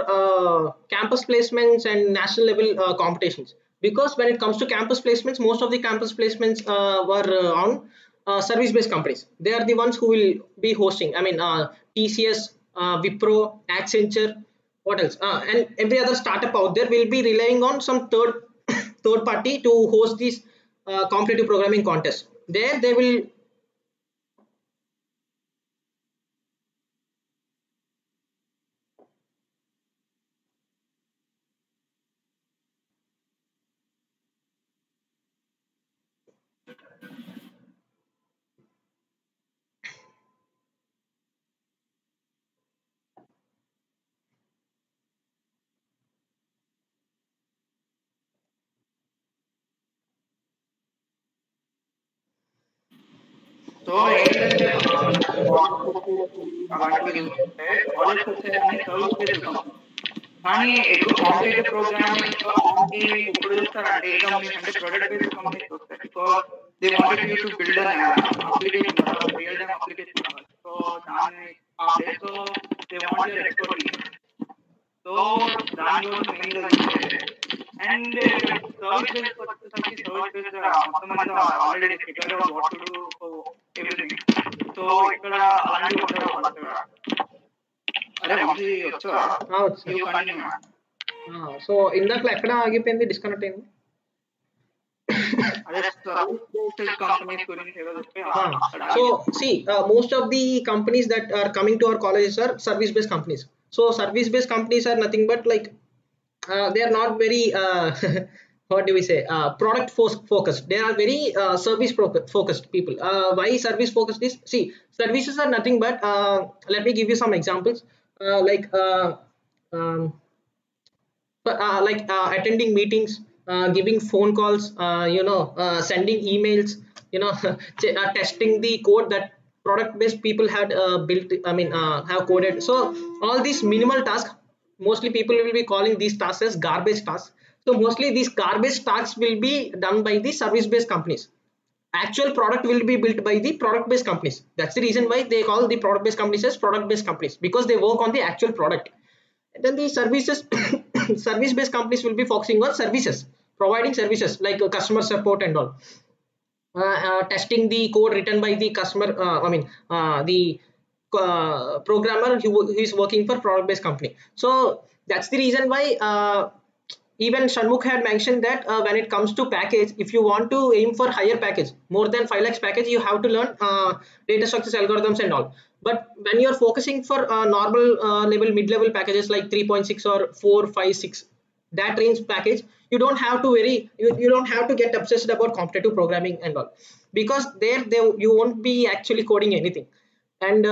campus placements and national level competitions, because when it comes to campus placements, most of the campus placements were on service based companies. They are the ones who will be hosting. I mean TCS, Wipro, Accenture, what else, and every other startup out there will be relying on some third party to host these competitive programming contests. There they will
so ఏంటంటే అలాంటివి చూస్తే college వచ్చేసరికి service based company, కానీ ఎక్కువ competitive programming ఇప్పుడు చూస్తారంటే ఏ companies అంటే product based companies వస్తాయి. Because they wanted you to build an application, real time application కావాలి. సో దాన్ని ఆ ప్లేస్ లో they want your expertise. So దానికోసం ఏం జరిగింది అండ్ సర్వీస్ బేస్డ్ వచ్చేసరికి సర్వీస్ బేస్డ్ మొత్తం అంతా already figure out what to do everything. So ఇక్కడ అలాంటివి ఉండవు. అరే వంశీ వచ్చా? You continue.
సో ఇందాక ఎక్కడ ఆగిపోయింది, డిస్కనెక్ట్ అయింది. So see, most of the companies that are coming to our colleges are service based companies. So service based companies are nothing but like they are not very what do we say, product focused. They are very service focused people. Why service focused is, see, services are nothing but let me give you some examples, like attending meetings, giving phone calls, sending emails, testing the code that product based people had built, have coded. So all these minimal tasks, mostly people will be calling these tasks as garbage tasks. So mostly these garbage tasks will be done by the service based companies. Actual product will be built by the product based companies. That's the reason why they call the product based companies as product based companies, because they work on the actual product. And then the services service based companies will be focusing on services, providing services like customer support and all, testing the code written by the customer, the programmer who is working for product based company. So that's the reason why even Shanmukh had mentioned that when it comes to package, if you want to aim for higher package, more than 5 lakhs package, you have to learn data structures, algorithms, and all. But when you're focusing for normal level, mid-level packages like 3.6 or 4, 5, 6, that range package, you don't have to you don't have to get obsessed about competitive programming and all, because there you won't be actually coding anything. And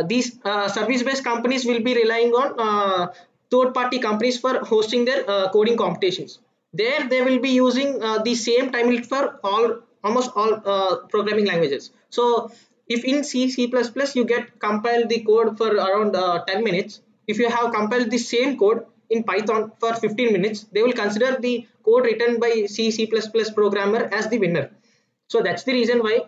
these service-based companies will be relying on third-party companies for hosting their coding competitions. There, they will be using the same time limit for almost all programming languages. So, if in C, C++ you get compiled the code for around 10 minutes, if you have compiled the same code in Python for 15 minutes, they will consider the code written by C, C++ programmer as the winner. So that's the reason why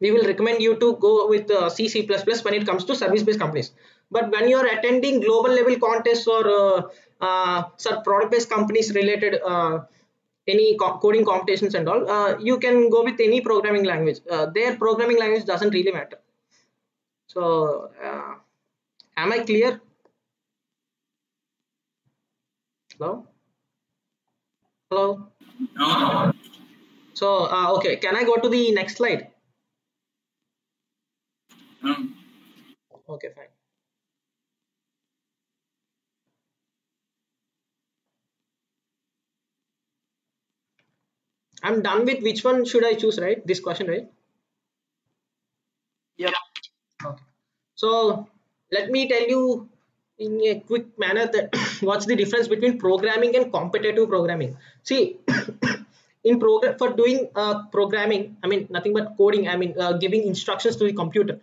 we will recommend you to go with C, C++ when it comes to service-based companies. But when you are attending global level contests or some product-based companies related any coding competitions and all, you can go with any programming language. Their programming language doesn't really matter. So, am I clear? Hello? Hello?
No.
So, okay, can I go to the next slide?
No.
Okay, fine. I'm done with which one should I choose, right? This question, right?
Yep.
Okay. So let me tell you in a quick manner that what's the difference between programming and competitive programming. See, in program for doing programming, I mean nothing but coding. I mean giving instructions to the computer.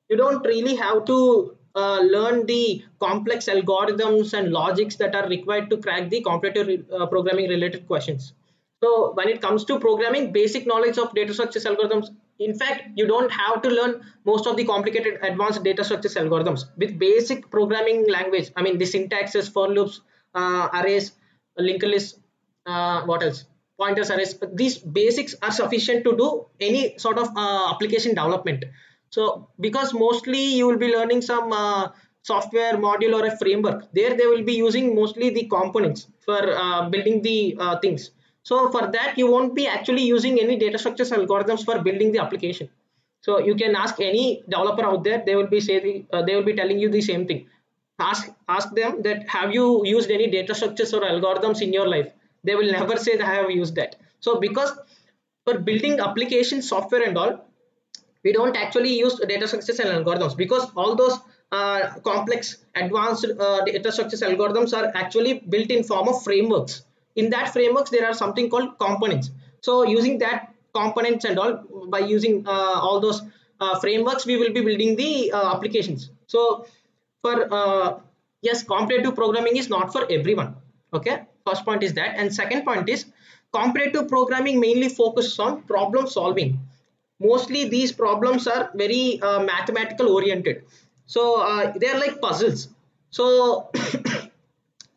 You don't really have to learn the complex algorithms and logics that are required to crack the competitive programming related questions. So when it comes to programming, basic knowledge of data structures algorithms. In fact, you don't have to learn most of the complicated advanced data structures algorithms. With basic programming language, I mean the syntaxes, for loops, arrays, linked lists, what else? Pointers, arrays. These basics are sufficient to do any sort of application development. So because mostly you will be learning some software module or a framework. There they will be using mostly the components for building the things. So for that, you won't be actually using any data structures algorithms for building the application. So you can ask any developer out there; they will be they will be telling you the same thing. Ask them that have you used any data structures or algorithms in your life? They will never say that I have used that. So because for building application software and all, we don't actually use data structures and algorithms, because all those complex advanced data structures algorithms are actually built in form of frameworks. In that frameworks there are something called components. So using that components and all, by using all those frameworks, we will be building the applications. So for yes, competitive programming is not for everyone. Okay, first point is that, and second point is competitive programming mainly focuses on problem solving. Mostly these problems are very mathematical oriented. So they are like puzzles. So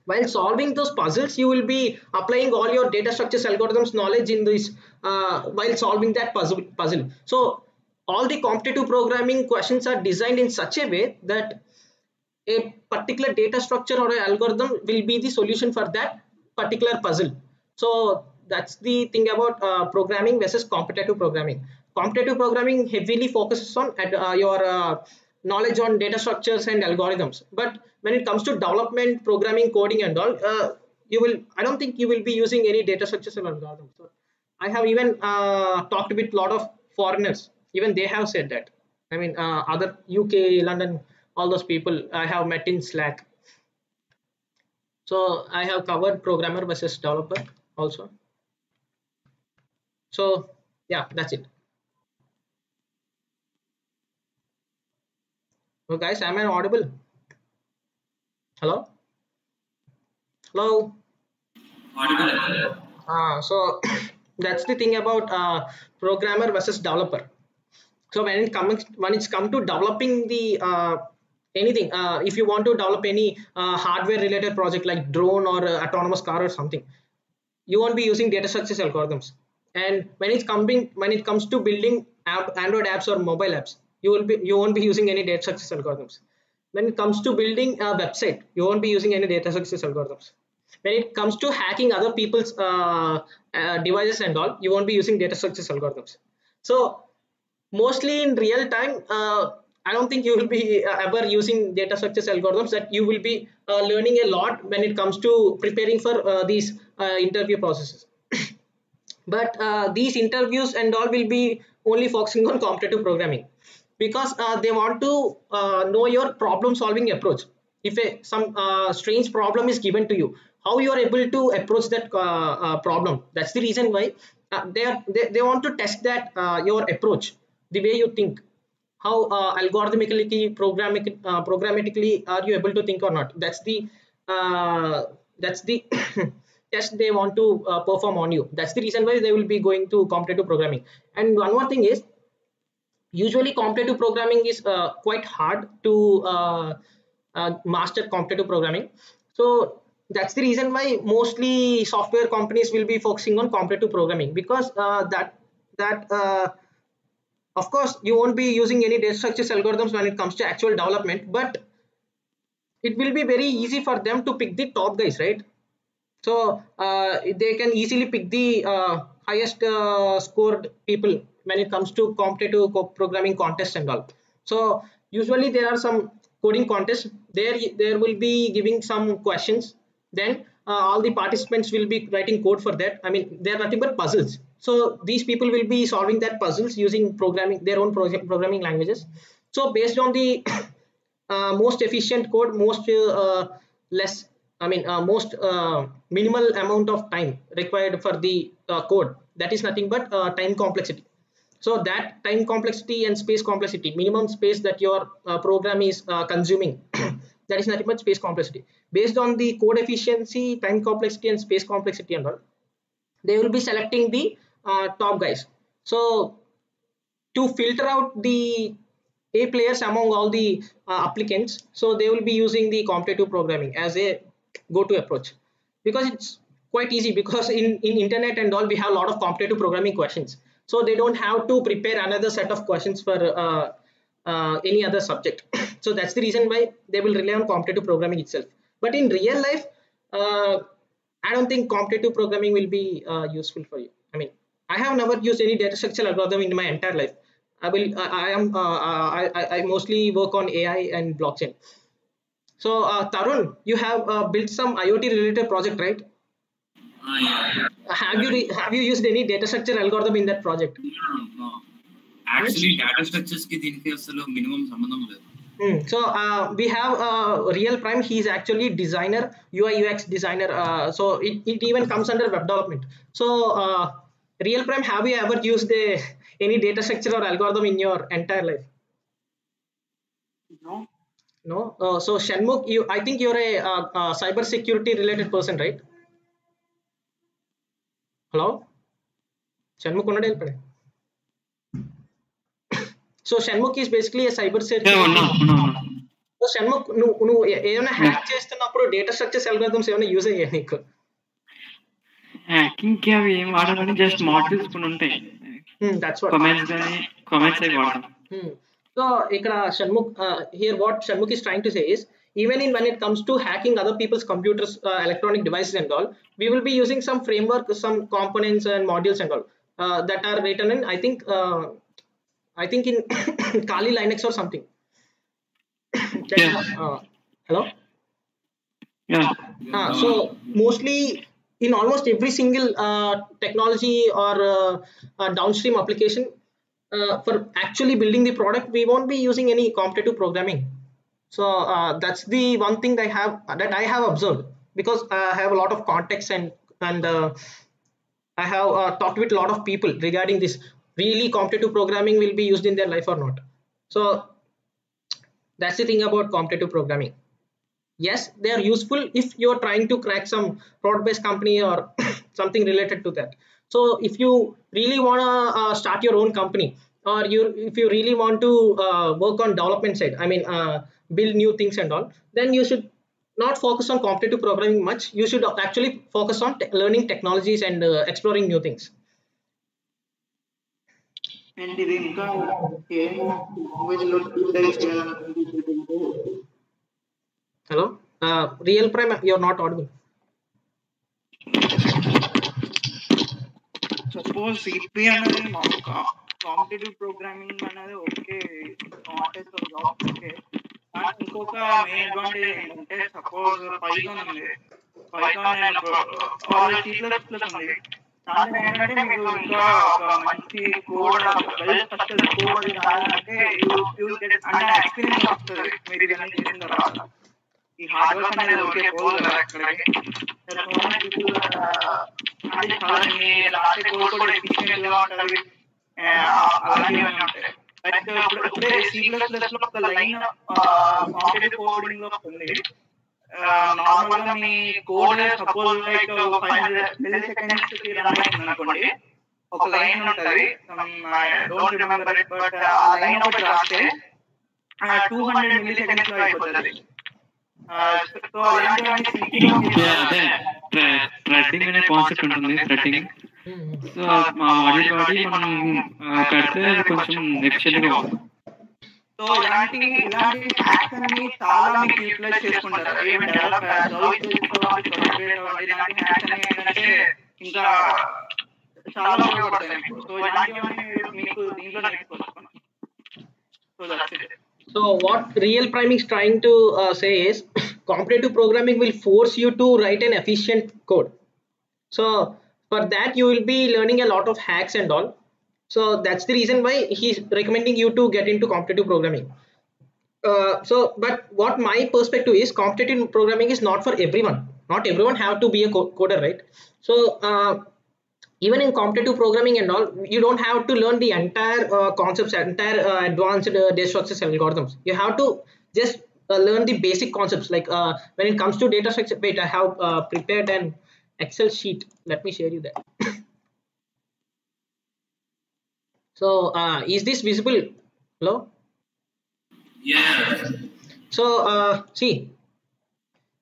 while solving those puzzles, you will be applying all your data structures algorithms knowledge in this while solving that puzzle. So all the competitive programming questions are designed in such a way that a particular data structure or an algorithm will be the solution for that particular puzzle. So that's the thing about programming versus competitive programming. Competitive programming heavily focuses on your knowledge on data structures and algorithms, but when it comes to development, programming, coding and all, I don't think you will be using any data structures and algorithms. So I have even talked with a lot of foreigners, even they have said that. I mean, other UK, London, all those people I have met in Slack. So I have covered programmer versus developer also. So yeah, that's it. So guys, am I audible? Hello? Hello?
Audible.
So that's the thing about programmer versus developer. So when it's come to developing the anything, if you want to develop any hardware related project like drone or autonomous car or something, you won't be using data structures algorithms. And when it comes to building Android apps or mobile apps, you won't be using any data structures algorithms. When it comes to building a website, you won't be using any data structures algorithms. when it comes to hacking other people's devices and all, you won't be using data structures algorithms. So mostly in real time, I don't think you will be ever using data structures algorithms, that you will be learning a lot when it comes to preparing for these interview processes. But these interviews and all will be only focusing on competitive programming, because they want to know your problem solving approach. If some strange problem is given to you, how you are able to approach that problem. That's the reason why they want to test that your approach, the way you think, how programmatically are you able to think or not. That's the test they want to perform on you. That's the reason why they will be going to competitive programming. And one more thing is, usually competitive programming is quite hard to master competitive programming. So that's the reason why mostly software companies will be focusing on competitive programming, because that of course you won't be using any data structures algorithms when it comes to actual development, but it will be very easy for them to pick the top guys, right? So they can easily pick the highest scored people when it comes to competitive programming contests and all. So usually there are some coding contests. There will be giving some questions. Then all the participants will be writing code for that. I mean, they are nothing but puzzles. So these people will be solving that puzzles using programming, their own programming languages. So based on the most efficient code, most less, I mean, most minimal amount of time required for the code. That is nothing but time complexity. So that time complexity and space complexity, minimum space that your program is consuming, that is nothing but space complexity. Based on the code efficiency, time complexity, and space complexity and all, they will be selecting the top guys. So to filter out the A players among all the applicants, so they will be using the competitive programming as a go-to approach, because it's quite easy, because in internet and all we have a lot of competitive programming questions, so they don't have to prepare another set of questions for any other subject. So that's the reason why they will rely on competitive programming itself. But in real life, uh, I don't think competitive programming will be useful for you. I mean, I have never used any data structure algorithm in my entire life. I mostly work on AI and blockchain. So Tarun, you have built some IoT related project, right?
Yeah.
Have you used any data structure algorithm in that project?
No. Actually, data structures ki దీనికి అసలు minimum సంబంధం లేదు.
So we have Real Prime. He's actually designer, UI UX designer. So it even comes under web development. So Real Prime, have you ever used any data structure or algorithm in your entire life?
No.
No. So Shanmugh, I think you're a cyber security related person, right? Hello, Shanmugh ఉన్నడే వెళ్ళిపోయాడు. So Shanmugh is basically a cyber security. So Shanmukh, నువ్వు ఏమైనా hack చేస్తున్నప్పుడు data structures algorithms ఏమైనా use అయ్యాయి నీకు?
Hacking కి అవి ఏం వాడాలని జస్ట్ మాడ్యూల్స్ కొన్ని ఉంటాయి,
దట్స్ వాట్
కామెంట్స్ అవి వాడతాం.
సో ఇక్కడ Shanmukh, here what Shanmukh is trying to say is, even in when it comes to hacking other people's computers, electronic devices and all, we will be using some framework, some components and modules and all that are written in, I think in Kali Linux or something. Hello. So mostly in almost every single technology or downstream application, for actually building the product, we won't be using any competitive programming. So that's the one thing that I have observed, because I have a lot of context and I have talked with a lot of people regarding this. Really, competitive programming will be used in their life or not? So that's the thing about competitive programming. Yes, they are useful if you're trying to crack some product based company or something related to that. So if you really want to start your own company, or if you really want to work on development side, I mean, build new things and all, then you should not focus on competitive programming much. You should actually focus on learning technologies and exploring new things.
And ఇది ఇంకా ఏమో language లో design చేయాలనుకుంటే,
Hello, Real Prime, you're not audible.
Suppose CP అనేది competitive programming అనేది okay, contest job okay. కానీ ఇంకొక main advantage ఏంటంటే సపోజ్ పైథాన్ ఉంది, Python and C plus plus ఉంది. దాంట్లో ఏంటంటే మీకు ఇంకా ఒక మంచి కోడ్, వెల్ స్ట్రక్చర్డ్ కోడ్ అది రాయాలంటే అంటే ఎక్స్పీరియన్స్ వస్తుంది మీరు ఇవన్నీ చేసిన తర్వాత. ఈ హార్డ్ వర్క్ అనేది ఓకే పోదు కదా అక్కడికి. అంటే చాలా మీ రాసే కోడ్ కూడా ఎఫిషియెంట్ గా ఉంటుంది, అలాంటివన్నీ ఉంటాయి. బట్ ఇప్పుడే సి ప్లస్ ప్లస్ లో ఒక లైన్ కాంపిటేటివ్ కోడింగ్ లో ఉంది. నార్మల్ గా మీ కోడ్ సపోజ్ లైక్ 500 milliseconds కి రన్ అవుతుంది అనుకోండి, ఒక లైన్ ఉంటది, డోంట్ రిమెంబర్ ఇట్, బట్ ఆ లైన్ ఒకటి రాస్తే 200 milliseconds లో అయిపోతుంది. సో అలాంటివన్నీ
అదే థ్రెడ్డింగ్ అనే కాన్సెప్ట్ ఉంటుంది. థ్రెడ్డింగ్ సో మా మాడ్యూల్ వాడి మనం కడితే అది కొంచెం ఎఫిషియెంట్ గా ఉంటుంది.
సో ఇలాంటి హ్యాక్స్ అన్ని చాలా మీకు యూటిలైజ్ చేసుకుంటారు. ఏం డెవలప్ ఇలాంటి హ్యాక్స్ అన్ని ఏంటంటే ఇంకా చాలా ఉపయోగపడతాయి మీకు. సో ఇలాంటివన్నీ మీకు దీంట్లో నేర్చుకోవచ్చు. So that's it.
So what real priming is trying to say is competitive programming will force you to write an efficient code. So for that you will be learning a lot of hacks and all. So that's the reason why he's recommending you to get into competitive programming. But what my perspective is, competitive programming is not for everyone. Not everyone have to be a coder, right? So even in competitive programming and all, you don't have to learn the entire concepts, entire advanced data structures algorithms. You have to just learn the basic concepts, like when it comes to data structure. Wait, I have prepared an Excel sheet. Let me share you that. So is this visible? Hello?
Yeah.
So see,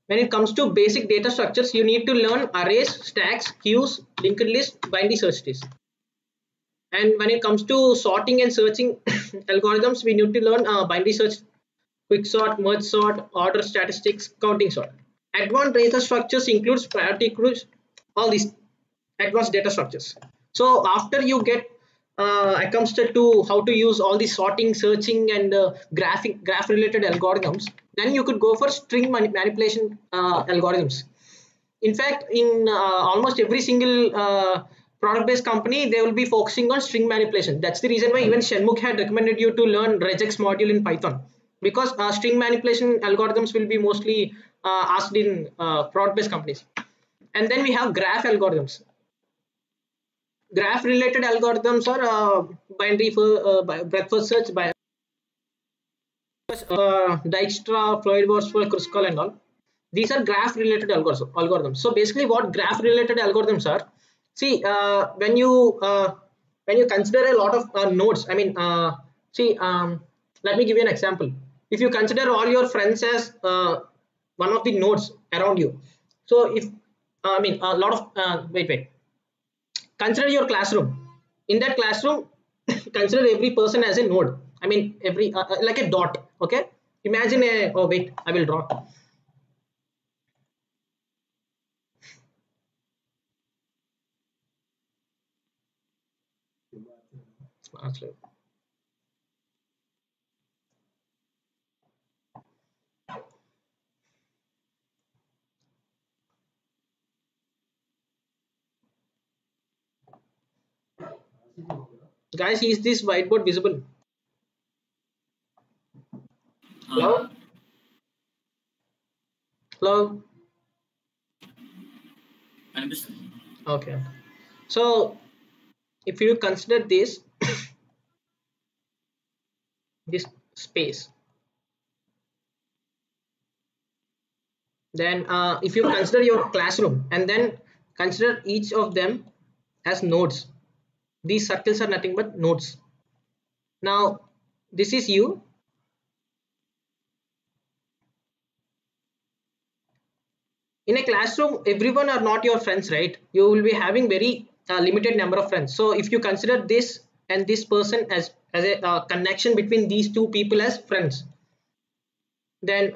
when it comes to basic data structures, you need to learn arrays, stacks, queues, linked lists, binary search trees. And when it comes to sorting and searching algorithms, we need to learn binary search, quick sort, merge sort, order statistics, counting sort. Advanced data structures includes priority queues, all these advanced data structures. So after you get accustomed to how to use all the sorting, searching, and graph related algorithms, then you could go for string manipulation algorithms. In fact, in almost every single product based company, they will be focusing on string manipulation. That's the reason why even Shenmugh had recommended you to learn regex module in Python, because string manipulation algorithms will be mostly asked in product based companies. And then we have graph algorithms. Graph related algorithms are binary for breadth first search, by Dijkstra, Floyd-Warshall, Kruskal and all. These are graph related algorithms. So basically what graph related algorithms are, see, when you consider a lot of nodes, I mean let me give you an example. If you consider all your friends as one of the nodes around you, so if a lot of wait, consider your classroom. In that classroom, consider every person as a node. I mean every like a dot. Okay, imagine a, oh wait, I will draw. Guys, is this whiteboard visible? Hello? Hello? Okay. So if you consider this this space, then if you consider your classroom and then consider each of them as nodes, these circles are nothing but nodes. Now this is you, in a classroom everyone are not your friends, right? You will be having very limited number of friends. So if you consider this and this person as a connection between these two people as friends, then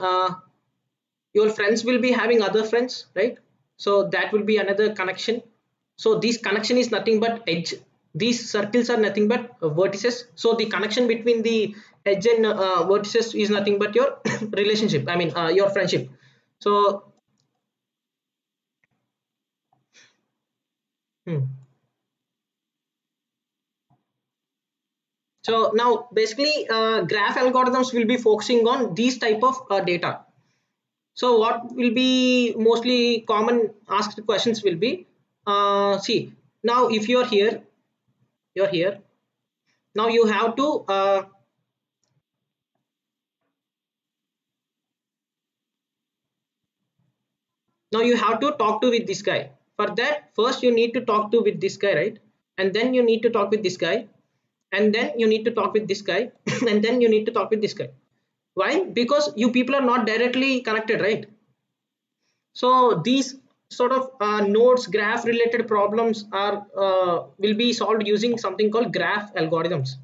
your friends will be having other friends, right? So that will be another connection. So this connection is nothing but edge. These circles are nothing but vertices. So the connection between the edge and vertices is nothing but your relationship. I mean your friendship. So hmm. So now basically graph algorithms will be focusing on these type of data. So what will be mostly common asked questions will be, see, now if you're here, now you have to talk to with this guy. For that, first you need to talk to with this guy, right? And then you need to talk with this guy, and then you need to talk with this guy and then you need to talk with this guy. Why? Because you people are not directly connected, right? So these sort of nodes graph related problems are will be solved using something called graph algorithms.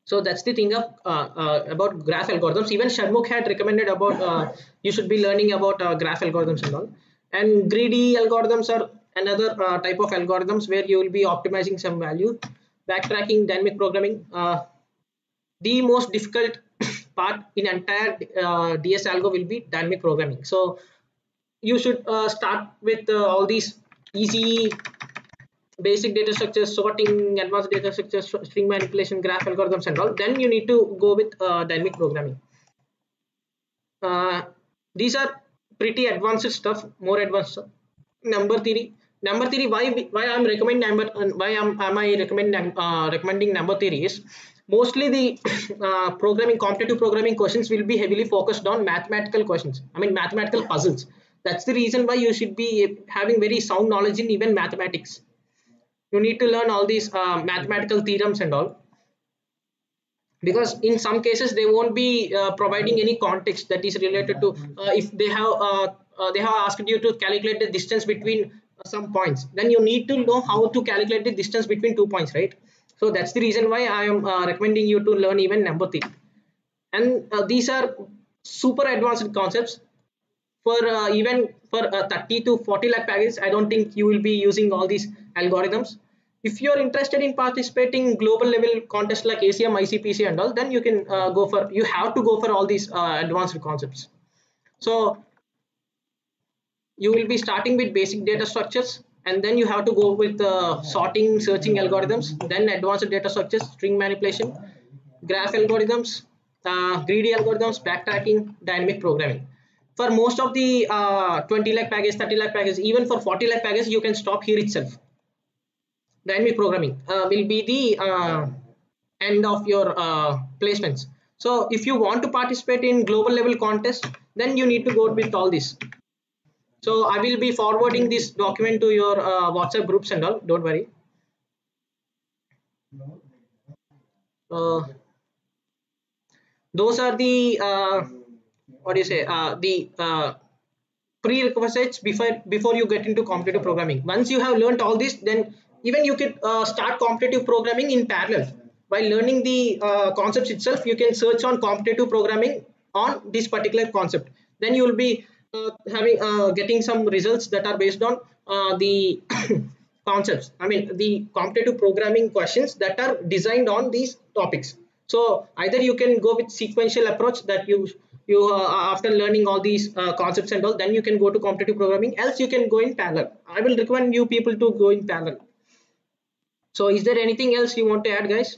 So that's the thing of about graph algorithms. Even Sharmukh had recommended about you should be learning about graph algorithms and all. And greedy algorithms are another type of algorithms where you will be optimizing some value. Backtracking, dynamic programming. The most difficult part in entire DS algo will be dynamic programming. So you should start with all these easy basic data structures, sorting, advanced data structures, string manipulation, graph algorithms and all. Then you need to go with dynamic programming. These are pretty advanced stuff, more advanced stuff. Number theory. Number theory, why I'm recommending number, why am I recommending number theory is mostly the programming, competitive programming questions will be heavily focused on mathematical questions. I mean mathematical puzzles. That's the reason why you should be having very sound knowledge in even mathematics. You need to learn all these mathematical theorems and all, because in some cases they won't be providing any context that is related to if they have asked you to calculate the distance between some points, then you need to know how to calculate the distance between 2 points, right? So that's the reason why I am recommending you to learn even number theory. And these are super advanced concepts. For even for 30 to 40 lakh package, I don't think you will be using all these algorithms. If you're interested in participating global level contests like ACM, ICPC and all, then you can you have to go for all these advanced concepts. So you will be starting with basic data structures, and then you have to go with sorting, searching algorithms, then advanced data structures, string manipulation, graph algorithms, greedy algorithms, backtracking, dynamic programming. For most of the 20 lakh package, 30 lakh package, even for 40 lakh package, you can stop here itself. Dynamic programming will be the end of your placements. So if you want to participate in global level contest, then you need to go with all this. So I will be forwarding this document to your WhatsApp groups and all. Don't worry. Those are the what do you say? The prerequisites before you get into competitive programming. Once you have learned all this, then even you can start competitive programming in parallel. While learning the concepts itself, you can search on competitive programming on this particular concept. Then you will be having getting some results that are based on the concepts. I mean the competitive programming questions that are designed on these topics. So either you can go with sequential approach that after learning all these concepts and all, then you can go to competitive programming. Else you can go in parallel. I will recommend you people to go in parallel. So is there anything else you want to add, guys?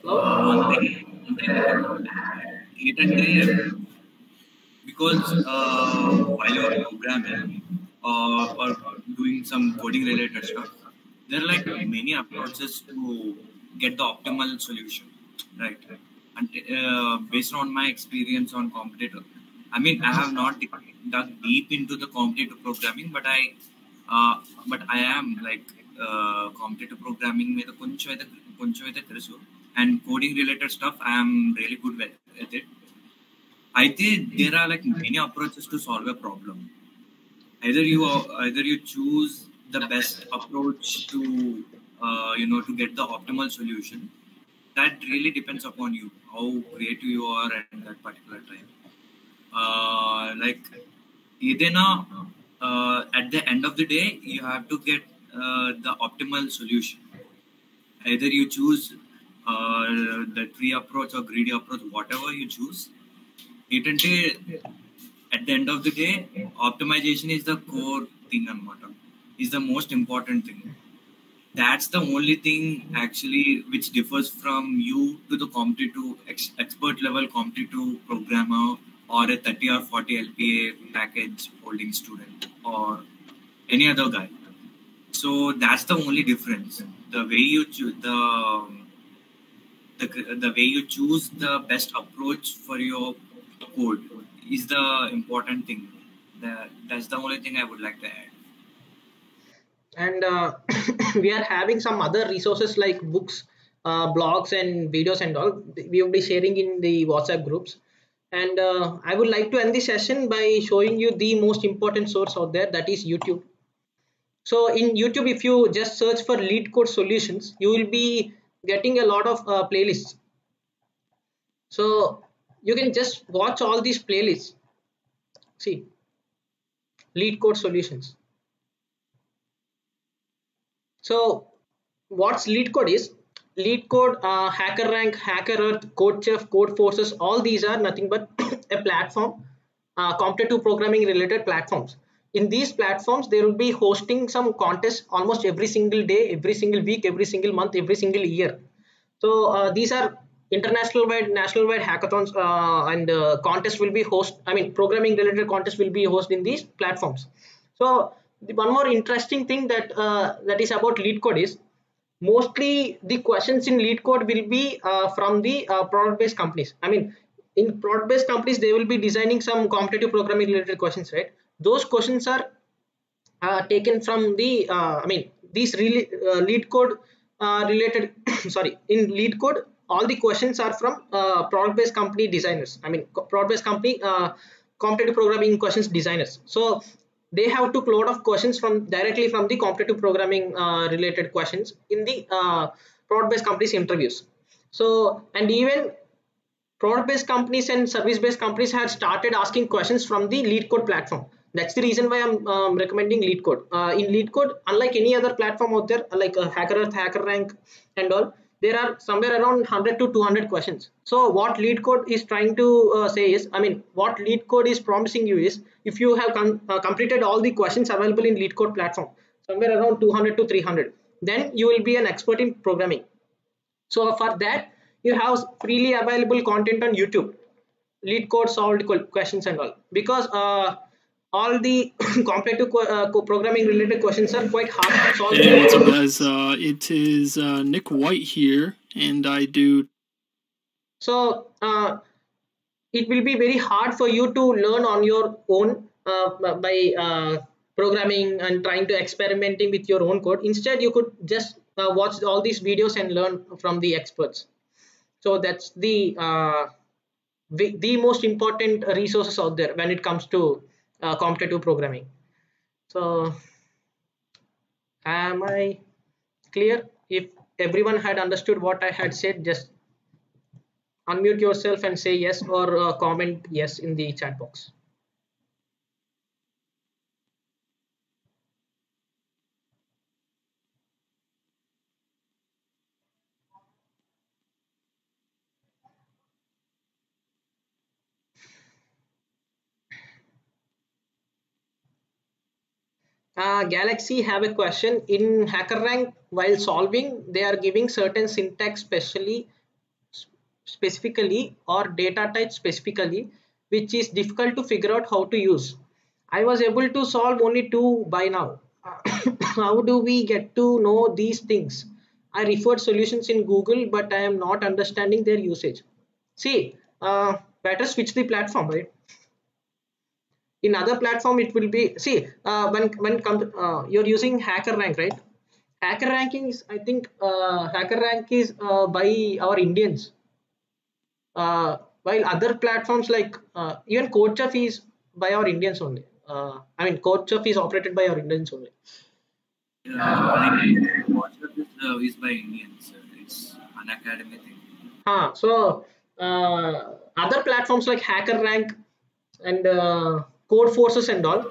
One thing, data entry, because while you're programming or doing some coding related stuff, there are like many approaches to get the optimal solution, right? And based on my experience on competitor, I mean, I have not dug deep into the competitive programming, but I am like competitive programming with a తెలుసు, and coding related stuff I am really good with it. I think there are like many approaches to solve a problem. Either you choose the best approach to to get the optimal solution. That really depends upon you, how creative you are at that particular time. Like ఏదైనా at the end of the day, you have to get the optimal solution. Either you choose the tree approach or greedy approach, whatever you choose. At the end of the day, optimization is the core thing, is the most important thing. That's the only thing actually which differs from you to the competitive expert level competitive programmer or a 30 or 40 LPA package holding student or any other guy. So that's the only difference. The way you choose the way you choose the best approach for your code is the important thing. That's the only thing I would like to add.
And we are having some other resources like books, blogs and videos and all. We will be sharing in the WhatsApp groups. And I would like to end the session by showing you the most important source out there, that is YouTube. So in YouTube, if you just search for LeetCode solutions, you will be getting a lot of playlists. So you can just watch all these playlists. See, LeetCode solutions. So what's LeetCode is? LeetCode, HackerRank, HackerEarth, CodeChef, CodeForces, all these are nothing but a platform, competitive programming related platforms. In these platforms, they will be hosting some contests almost every single day, every single week, every single month, every single year. So these are international wide, national wide hackathons, and contests will be host. I mean, programming related contests will be hosted in these platforms. So one more interesting thing that is about LeetCode is mostly the questions in LeetCode will be from the product based companies. I mean, in product based companies, they will be designing some competitive programming related questions, right? Those questions are taken from the I mean, these really LeetCode related sorry, in LeetCode all the questions are from product based company designers. I mean, product based company competitive programming questions designers. So they have took a lot of questions from directly from the competitive programming related questions in the product based companies interviews. So, and even product based companies and service based companies have started asking questions from the LeetCode platform. That's the reason why I'm recommending LeetCode. In LeetCode, unlike any other platform out there like HackerEarth, HackerRank and all, there are somewhere around 100 to 200 questions. So what LeetCode is trying to say is, I mean, what LeetCode is promising you is, if you have completed all the questions available in LeetCode platform, somewhere around 200 to 300, then you will be an expert in programming. So for that, you have freely available content on YouTube, LeetCode solved questions and all, because all the competitive programming related questions are quite hard to solve.
Hey, what's up, guys? It is Nick White here, and I do.
So it will be very hard for you to learn on your own by programming and trying to experimenting with your own code. Instead, you could just watch all these videos and learn from the experts. So that's the most important resources out there when it comes to competitive programming. So am I clear? If everyone had understood what I had said, just unmute yourself and say yes, or comment yes in the chat box. Galaxy have a question. In HackerRank, while solving, they are giving certain syntax specifically or data type specifically, which is difficult to figure out how to use. I was able to solve only two by now. How do we get to know these things? I referred solutions in Google, but I am not understanding their usage. See, better switch the platform, right? In other platform, it will be, see, when you're using HackerRank, right? HackerRank is, I think, HackerRank is by our Indians. While other platforms like even CodeChef is by our Indians only. I mean, CodeChef is operated by our Indians only.
WhatsApp is by Indians. It's an academy thing.
So other platforms like HackerRank and CodeForces and all,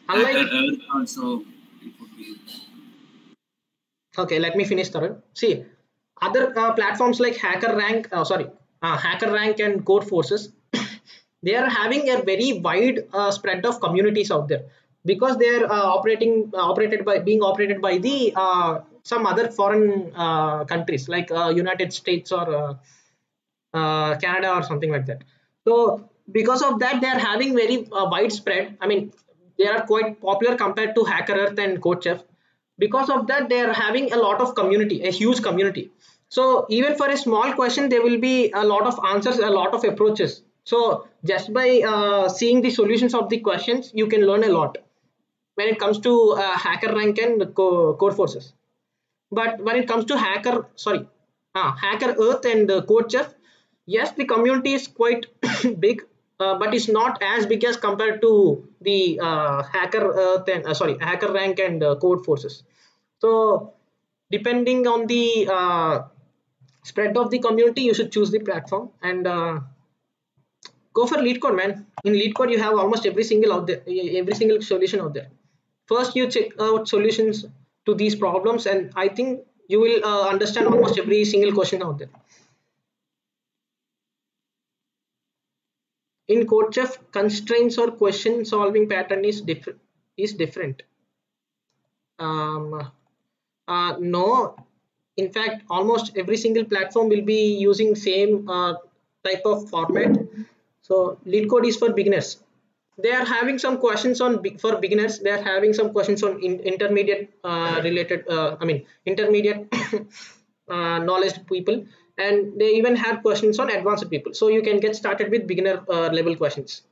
Unlike
Earth also, it would be.
okay, let me finish, Tarun. See, other platforms like HackerRank and Codeforces, they are having a very wide spread of communities out there because they are being operated by the some other foreign countries like United States or Canada or something like that. So because of that, they are having very widespread. I mean, they are quite popular compared to Hacker Earth and CodeChef. Because of that, they are having a lot of community, a huge community. So even for a small question, there will be a lot of answers, a lot of approaches. So just by seeing the solutions of the questions, you can learn a lot when it comes to Hacker Rank and Codeforces. But when it comes to Hacker Earth and CodeChef, yes, the community is quite big, but it's not as big as compared to the Hacker Earth and Hacker Rank and Codeforces. So depending on the spread of the community, you should choose the platform and go for LeetCode, man. In LeetCode, you have almost every single out there, every single solution out there. First, you check out solutions to these problems, and I think you will understand almost every single question out there. In CodeChef, constraints or question solving pattern is different. Um, no, in fact, almost every single platform will be using same type of format. So LeetCode is for beginners. They are having some questions on for beginners. They are having some questions on intermediate related. Intermediate knowledge people, and they even have questions on advanced people. So you can get started with beginner level questions.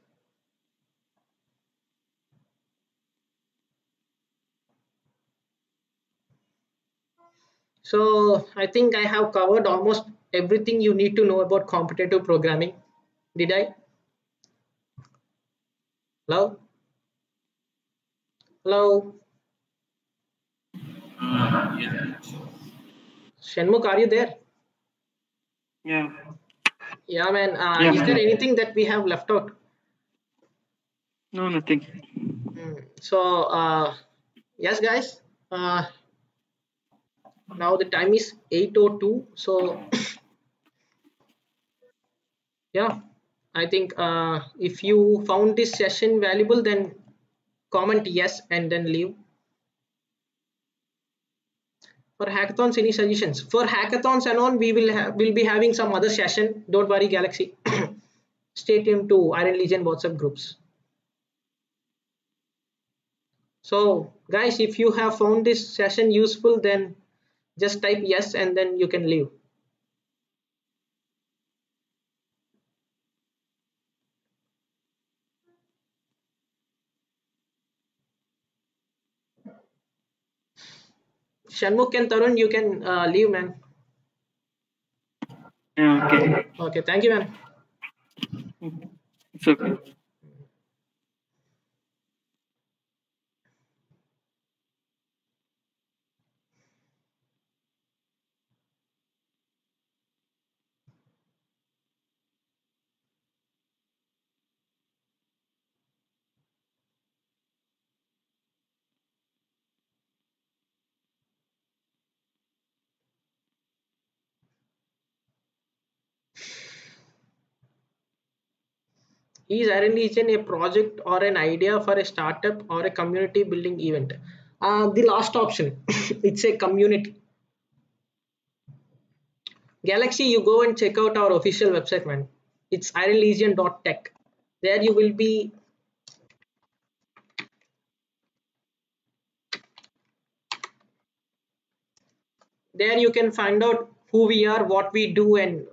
So I think I have covered almost everything you need to know about competitive programming. Did I? Hello? Hello?
Yeah.
Shenmukh, are you there?
Yeah.
Yeah, man.
Yeah,
Is there
man.
anything that we have left out?
No, nothing.
So, yes, guys. Now the time is 8:02. So, yeah, I think if you found this session valuable, then comment yes and then leave. For hackathons, any suggestions? For hackathons and on, we'll be having some other session. Don't worry, Galaxy. Stay tuned to Iron Legion WhatsApp groups. So, guys, if you have found this session useful, then just type yes and then you can leave. Shanmukh and Tarun, you can leave, man.
Yeah, okay.
Okay, thank you, man.
It's okay.
Is Iron Legion a project or an idea for a startup or a community building event? The last option, it's a community. Galaxy, you go and check out our official website, man. It's ironlegion.tech. There you will be. There you can find out who we are, what we do, and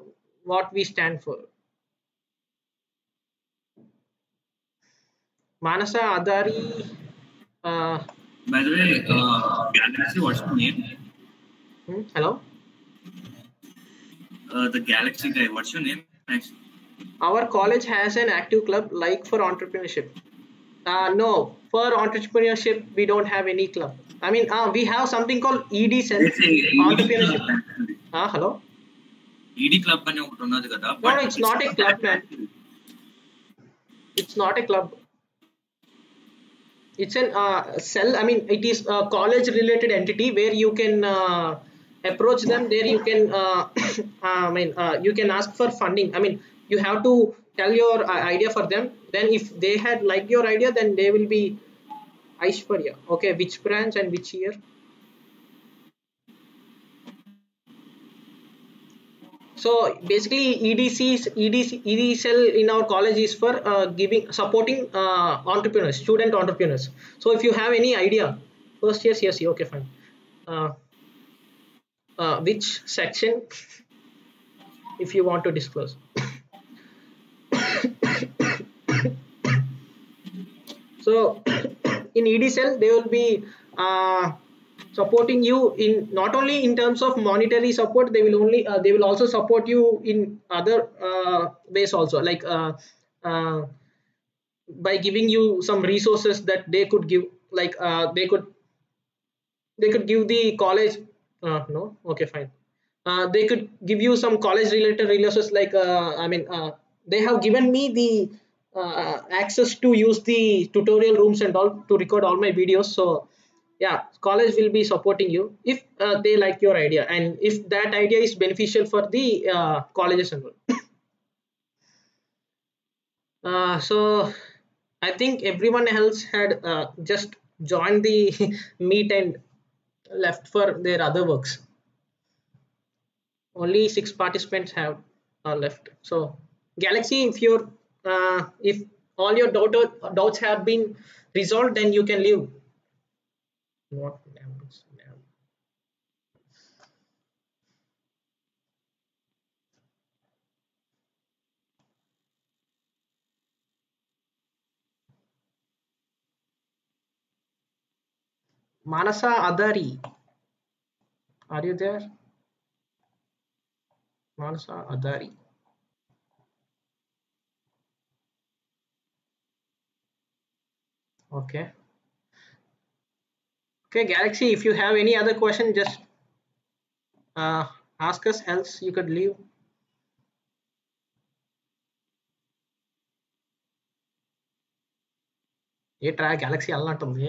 what we stand for. Manasa Adari.
By the way, Galaxy, what's your name?
Hello.
The Galaxy guy, what's your name? Actually?
Our college has an active club like for entrepreneurship. No, for entrepreneurship, we don't have any club. I mean, we have something called ED Cell,
Let's say
entrepreneurship. Hello?
ED club అని ఒకటి ఉన్నది కదా.
No, no, it's not a club, man. It's not a club.
But it's not a club.
it's an cell. I mean, it is a college related entity where you can approach them. There you can I mean, you can ask for funding. I mean, you have to tell your idea for them. Then if they had liked your idea, then they will be Aishwarya. Okay, which branch and which year? So basically, EDCell in our college is for supporting entrepreneurs, student entrepreneurs. So if you have any idea, first year CSE, okay, fine. Which section, if you want to disclose? So in EDCell, they will be supporting you in not only in terms of monetary support. They will also support you in other ways also, like by giving you some resources that they could give, like they could give the college no, okay, fine. They could give you some college related resources, like I mean, they have given me the access to use the tutorial rooms and all to record all my videos. So yeah, college will be supporting you if they like your idea, and if that idea is beneficial for the colleges and all. So I think everyone else had just joined the meet and left for their other works. Only 6 participants have left. So Galaxy, if your if all your doubts have been resolved, then you can leave. What happens now? Manasa Adari, are you there? Manasa Adari. Okay. Okay, Galaxy, if you have any other question, just ask us, else you could leave. ఏ ట్రా Galaxy అల్లంటుంది.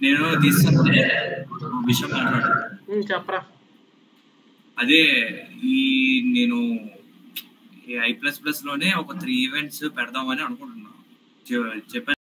నేను తీసుకుంటే విషయం మాట్లాడు.
చెప్పరా.
అదే ఈ నేను I++ లోనే ఒక 3 ఈవెంట్స్ పెడదామని అనుకుంటున్నా. చెప్పాను